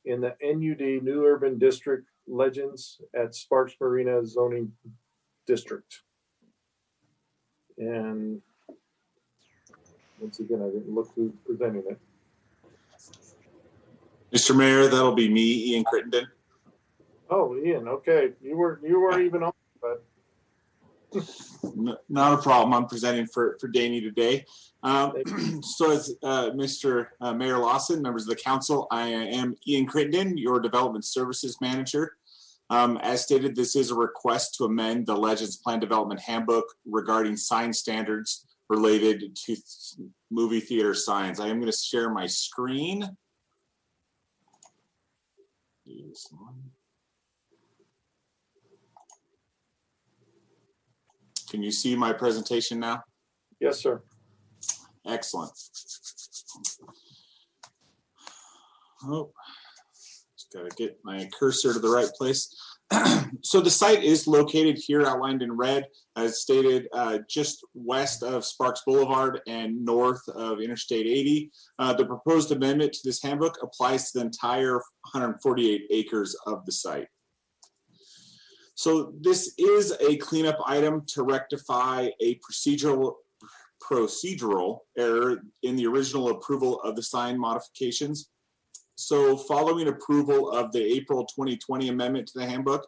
in the NUD New Urban District Legends at Sparks Marina zoning district. And once again, I didn't look who's presenting it. Mr. Mayor, that'll be me, Ian Crittenden. Oh, Ian, okay. You weren't even on, but Not a problem. I'm presenting for Danny today. So as Mr. Mayor Lawson, members of the council, I am Ian Crittenden, your development services manager. As stated, this is a request to amend the Legends Plan Development Handbook regarding sign standards related to movie theater signs. I am going to share my screen. Can you see my presentation now? Yes, sir. Excellent. Oh, just gotta get my cursor to the right place. So the site is located here, outlined in red, as stated, just west of Sparks Boulevard and north of Interstate 80. The proposed amendment to this handbook applies to the entire 148 acres of the site. So this is a cleanup item to rectify a procedural procedural error in the original approval of the sign modifications. So following approval of the April 2020 amendment to the handbook,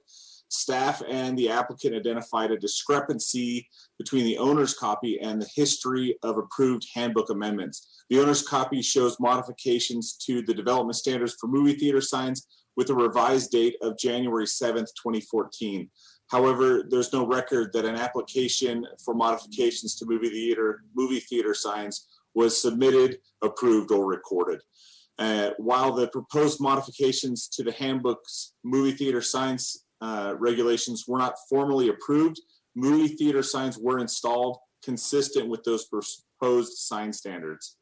staff and the applicant identified a discrepancy between the owner's copy and the history of approved handbook amendments. The owner's copy shows modifications to the development standards for movie theater signs with a revised date of January 7th, 2014. However, there's no record that an application for modifications to movie theater signs was submitted, approved, or recorded. While the proposed modifications to the handbook's movie theater signs regulations were not formally approved, movie theater signs were installed consistent with those proposed sign standards.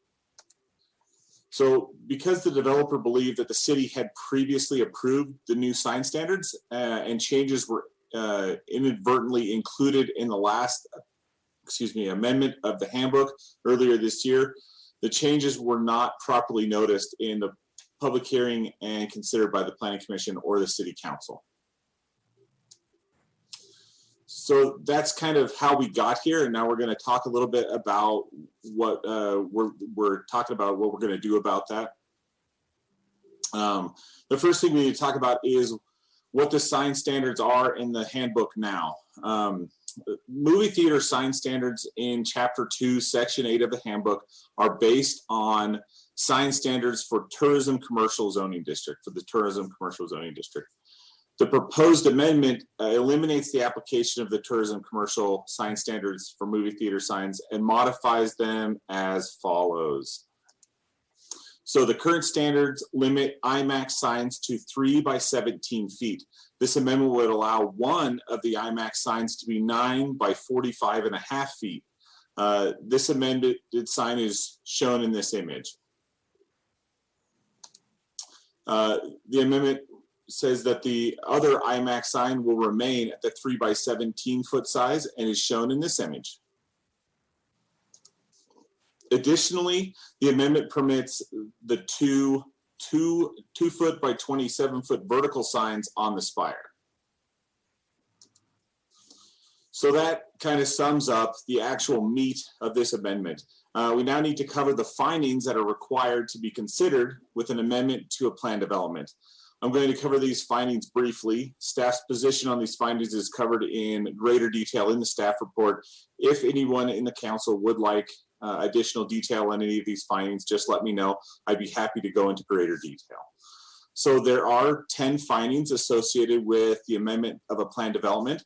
So because the developer believed that the city had previously approved the new sign standards and changes were inadvertently included in the last, amendment of the handbook earlier this year, the changes were not properly noticed in the public hearing and considered by the Planning Commission or the City Council. So that's kind of how we got here, and now we're going to talk a little bit about what we're talking about, what we're going to do about that. The first thing we need to talk about is what the sign standards are in the handbook now. Movie theater sign standards in Chapter 2, Section 8 of the handbook are based on sign standards for tourism commercial zoning district, for the tourism commercial zoning district. The proposed amendment eliminates the application of the tourism commercial sign standards for movie theater signs and modifies them as follows. So the current standards limit IMAX signs to 3 by 17 feet. This amendment would allow one of the IMAX signs to be 9 by 45.5 feet. This amended sign is shown in this image. The amendment says that the other IMAX sign will remain at the 3 by 17 foot size and is shown in this image. Additionally, the amendment permits the two foot by 27 foot vertical signs on the spire. So that kind of sums up the actual meat of this amendment. We now need to cover the findings that are required to be considered with an amendment to a plan development. I'm going to cover these findings briefly. Staff's position on these findings is covered in greater detail in the staff report. If anyone in the council would like additional detail on any of these findings, just let me know. I'd be happy to go into greater detail. So there are 10 findings associated with the amendment of a plan development.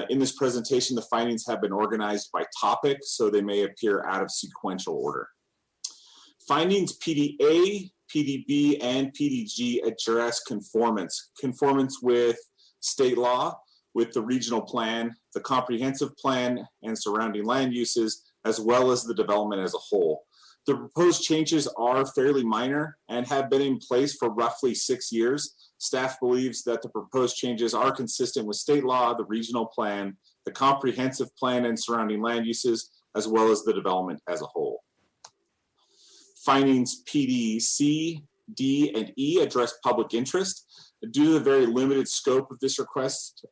In this presentation, the findings have been organized by topic, so they may appear out of sequential order. Findings PDA, PDB, and PDG address conformance. Conformance with state law, with the regional plan, the comprehensive plan, and surrounding land uses, as well as the development as a whole. The proposed changes are fairly minor and have been in place for roughly 6 years. Staff believes that the proposed changes are consistent with state law, the regional plan, the comprehensive plan and surrounding land uses, as well as the development as a whole. Findings PD, C, D, and E address public interest. Due to the very limited scope of this request,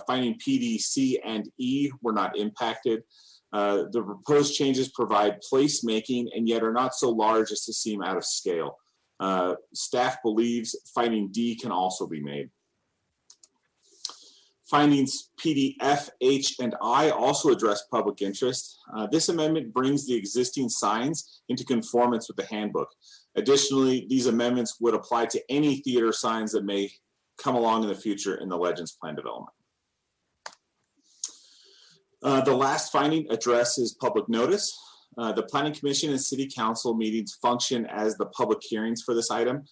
finding PD, C, and E were not impacted. The proposed changes provide placemaking and yet are not so large as to seem out of scale. Staff believes finding D can also be made. Findings PD, F, H, and I also address public interest. This amendment brings the existing signs into conformance with the handbook. Additionally, these amendments would apply to any theater signs that may come along in the future in the Legends Plan development. The last finding addresses public notice. The Planning Commission and City Council meetings function as the public hearings for this item.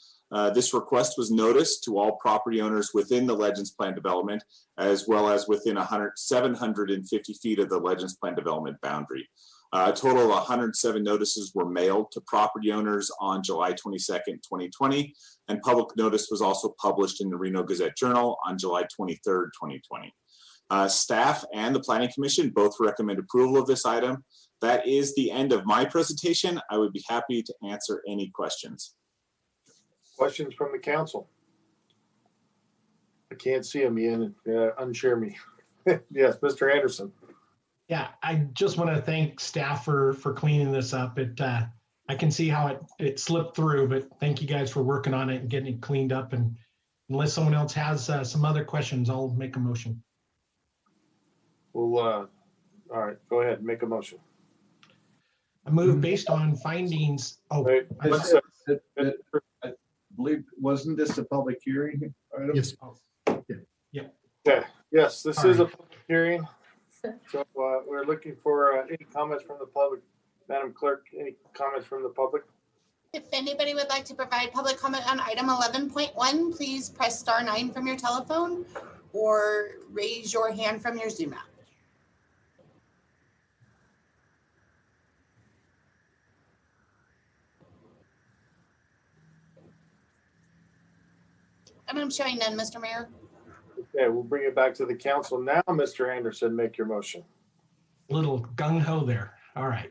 This request was noticed to all property owners within the Legends Plan development, as well as within 750 feet of the Legends Plan development boundary. A total of 107 notices were mailed to property owners on July 22nd, 2020, and public notice was also published in the Reno Gazette Journal on July 23rd, 2020. Staff and the Planning Commission both recommend approval of this item. That is the end of my presentation. I would be happy to answer any questions. Questions from the council? I can't see them, Ian. Unshare me. Yes, Mr. Anderson. Yeah, I just want to thank staff for cleaning this up. I can see how it slipped through, but thank you guys for working on it and getting it cleaned up. And unless someone else has some other questions, I'll make a motion. Well, all right, go ahead, make a motion. I move based on findings. Oh, Wait, I believe, wasn't this a public hearing item? Yes. Yeah. Okay, yes, this All is a right. public hearing. So we're looking for any comments from the public. Madam Clerk, any comments from the public? If anybody would like to provide public comment on item 11.1, please press star 9 from your telephone or raise your hand from your Zoom app. And I'm showing none, Mr. Mayor. Okay, we'll bring it back to the council now. Mr. Anderson, make your motion. Little gung-ho there. All right.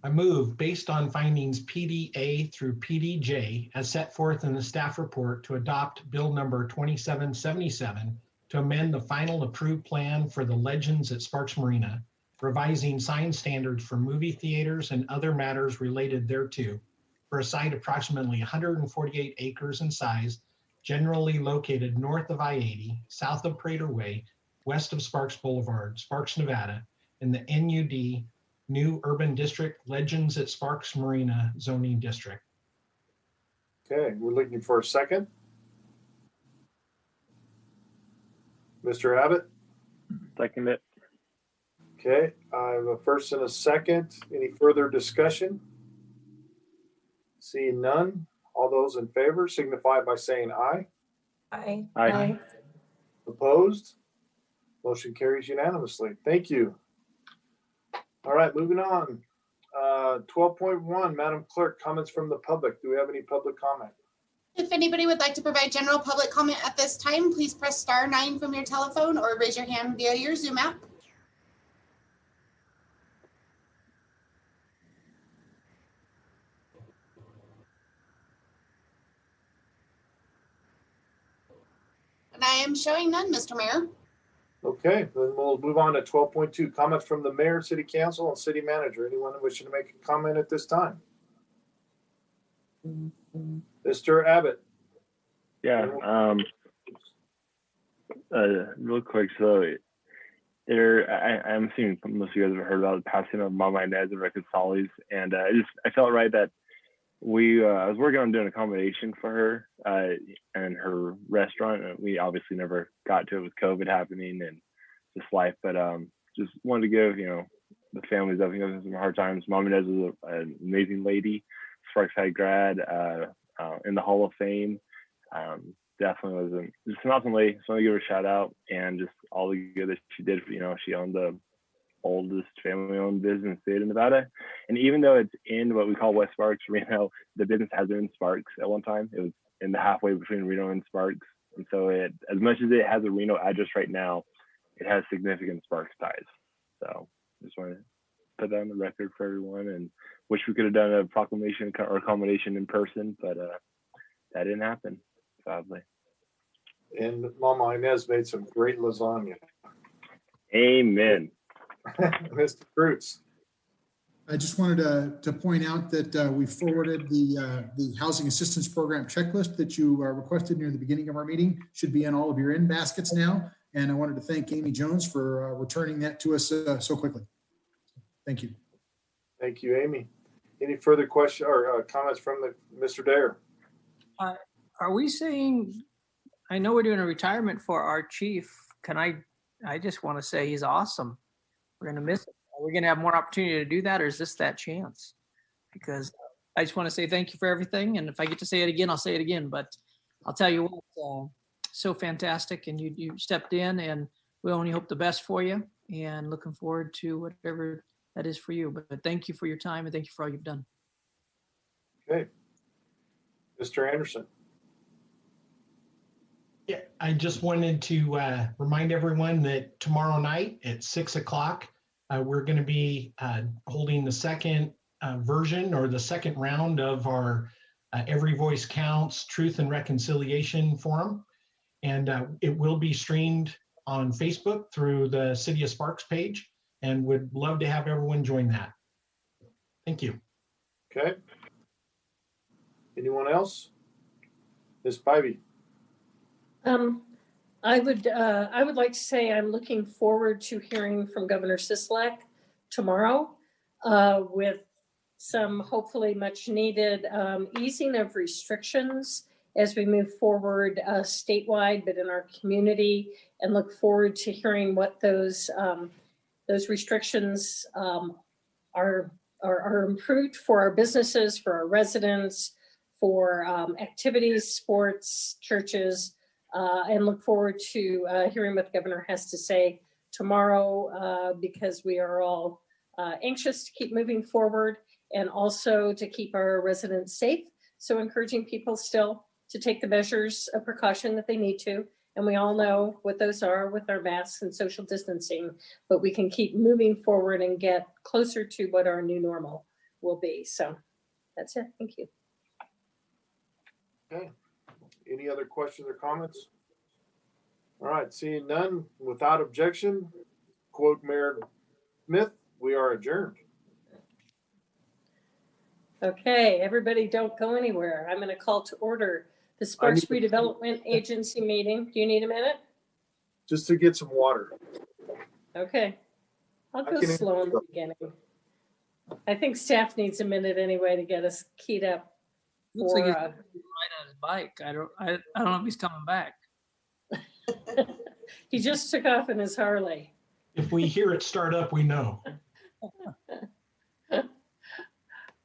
I move based on findings PDA through PDJ as set forth in the staff report to adopt bill number 2777 to amend the final approved plan for the Legends at Sparks Marina, revising sign standards for movie theaters and other matters related thereto for a site approximately 148 acres in size, generally located north of I-80, south of Prater Way, west of Sparks Boulevard, Sparks, Nevada, in the NUD New Urban District Legends at Sparks Marina zoning district. Okay, we're looking for a second. Mr. Abbott? Second it. Okay, I have a first and a second. Any further discussion? Seeing none, all those in favor signify by saying aye. Aye. Aye. Opposed? Motion carries unanimously. Thank you. All right, moving on. 12.1, Madam Clerk, comments from the public. Do we have any public comment? If anybody would like to provide general public comment at this time, please press star 9 from your telephone or raise your hand via your Zoom app. And I am showing none, Mr. Mayor. Okay, then we'll move on to 12.2, comments from the mayor, city council, and city manager. Anyone wishing to make a comment at this time? Mr. Abbott? Yeah, real quick, so I'm assuming most of you guys have heard about the passing of Mama Inez and Rick Gonzalez, and I felt right that I was working on doing an accommodation for her and her restaurant. And we obviously never got to it with COVID happening and just life, but just wanted to give the families I think of some hard times. Mom Inez was an amazing lady, Sparks High grad, in the Hall of Fame. Definitely was just an awesome lady. So I want to give her a shout out and just all the good that she did. She owned the oldest family-owned business in the state of Nevada, and even though it's in what we call West Sparks, Reno, the business has been in Sparks at one time. It was in the halfway between Reno and Sparks, and so as much as it has a Reno address right now, it has significant Sparks ties. So just want to put that on the record for everyone, and wish we could have done a proclamation or accommodation in person, but that didn't happen, sadly. And Mama Inez made some great lasagna. Amen. Mr. Fruits. I just wanted to point out that we forwarded the Housing Assistance Program checklist that you requested near the beginning of our meeting. Should be in all of your in baskets now. And I wanted to thank Amy Jones for returning that to us so quickly. Thank you. Thank you, Amy. Any further questions or comments from Mr. Dare? Are we saying, I know we're doing a retirement for our chief. I just want to say he's awesome. We're going to miss it. Are we going to have more opportunity to do that, or is this that chance? Because I just want to say thank you for everything. And if I get to say it again, I'll say it again. But I'll tell you what, so fantastic. And you stepped in, and we only hope the best for you, and looking forward to whatever that is for you. But thank you for your time, and thank you for all you've done. Okay. Mr. Anderson. Yeah, I just wanted to remind everyone that tomorrow night at 6 o'clock, we're going to be holding the second version or the second round of our Every Voice Counts Truth and Reconciliation Forum. And it will be streamed on Facebook through the City of Sparks page. and would love to have everyone join that. Thank you. Okay. Anyone else? Ms. Pivy? I would like to say I'm looking forward to hearing from Governor Sisolak tomorrow with some hopefully much needed easing of restrictions as we move forward statewide, but in our community, and look forward to hearing what those restrictions are improved for our businesses, for our residents, for activities, sports, churches, and look forward to hearing what the governor has to say tomorrow because we are all anxious to keep moving forward and also to keep our residents safe. So encouraging people still to take the measures of precaution that they need to. And we all know what those are with our masks and social distancing, but we can keep moving forward and get closer to what our new normal will be. So that's it. Thank you. Okay. Any other questions or comments? All right, seeing none, without objection, quote Mayor Smith, we are adjourned. Okay, everybody don't go anywhere. I'm going to call to order the Sparks Redevelopment Agency meeting. Do you need a minute? Just to get some water. Okay. I'll go slow in the beginning. I think staff needs a minute anyway to get us keyed up. Looks like he's right on his bike. I don't know if he's coming back. He just took off in his Harley. If we hear it start up, we know.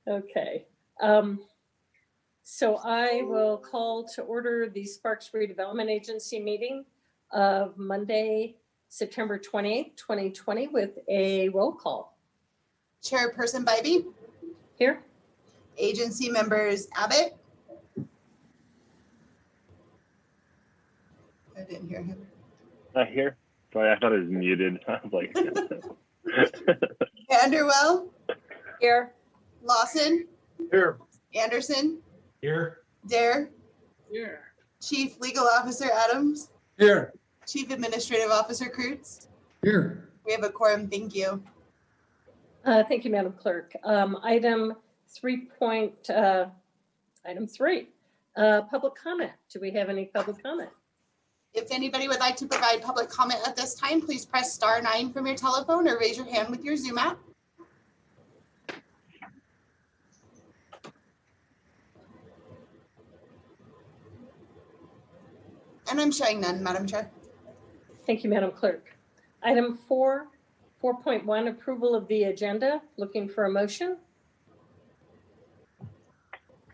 Okay. So I will call to order the Sparks Redevelopment Agency meeting of Monday, September 28th, 2020 with a roll call. Chairperson Bybee? Here. Agency members Abbott? I didn't hear him. Not here. Sorry, I thought it was muted. I was like, Vanderwell? Here. Lawson? Here. Anderson? Here. Dare? Here. Chief Legal Officer Adams? Here. Chief Administrative Officer Kurtz? Here. We have a quorum. Thank you. Thank you, Madam Clerk. Item 3, public comment. Do we have any public comment? If anybody would like to provide public comment at this time, please press *9 from your telephone or raise your hand with your Zoom app. And I'm showing none, Madam Chair. Thank you, Madam Clerk. Item 4.1, approval of the agenda. Looking for a motion.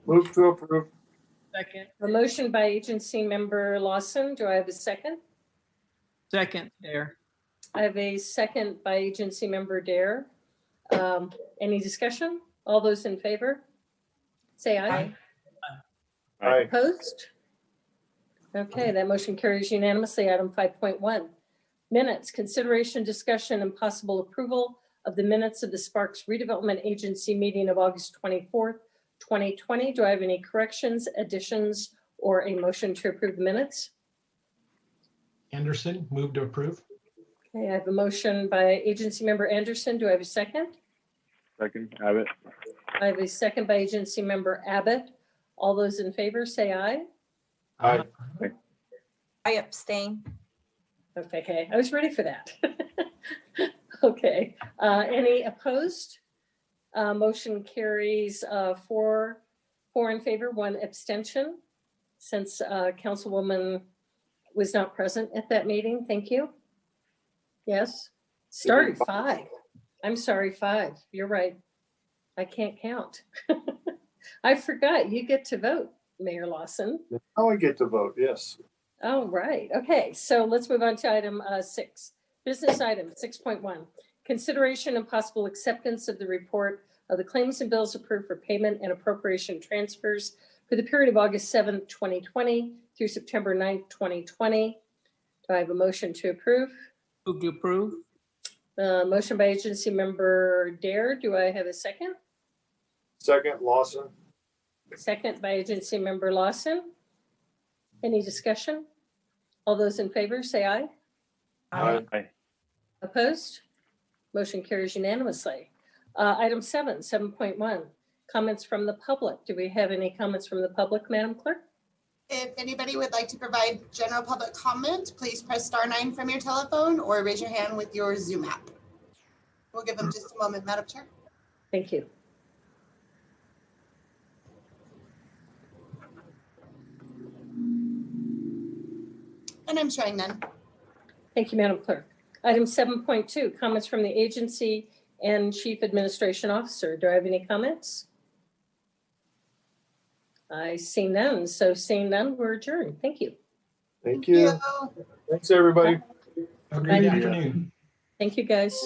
Move to approve. Second. A motion by agency member Lawson. Do I have a second? Second, there. I have a second by agency member Dare. Any discussion? All those in favor? Say aye. Aye. Opposed? Okay, that motion carries unanimously. Item 5.1. Minutes, consideration, discussion, and possible approval of the minutes of the Sparks Redevelopment Agency meeting of August 24th, 2020. Do I have any corrections, additions, or a motion to approve the minutes? Anderson, move to approve. Okay, I have a motion by agency member Anderson. Do I have a second? second, Abbott. I have a second by agency member Abbott. All those in favor say aye. Aye. I abstain. Okay, I was ready for that. Okay, any opposed? Motion carries 4 in favor, 1 abstention. Since Councilwoman was not present at that meeting, thank you. Yes, started 5. I'm sorry, 5. You're right. I can't count. I forgot you get to vote, Mayor Lawson. Now I get to vote, yes. Oh, right. Okay, so let's move on to item 6. Business item 6.1. Consideration and possible acceptance of the report of the claims and bills approved for payment and appropriation transfers for the period of August 7th, 2020 through September 9th, 2020. Do I have a motion to approve? Move to approve. Motion by agency member Dare. Do I have a second? Second, Lawson. Second by agency member Lawson. Any discussion? All those in favor say aye. Aye. Aye. Opposed? Motion carries unanimously. Item 7.1, comments from the public. Do we have any comments from the public, Madam Clerk? If anybody would like to provide general public comment, please press *9 from your telephone or raise your hand with your Zoom app. We'll give them just a moment, Madam Chair. Thank you. And I'm showing none. Thank you, Madam Clerk. Item 7.2, comments from the agency and Chief Administration Officer. Do I have any comments? I see none. So seeing none, we're adjourned. Thank you. Thank you. Thanks, everybody. Have a great afternoon. Thank you, guys.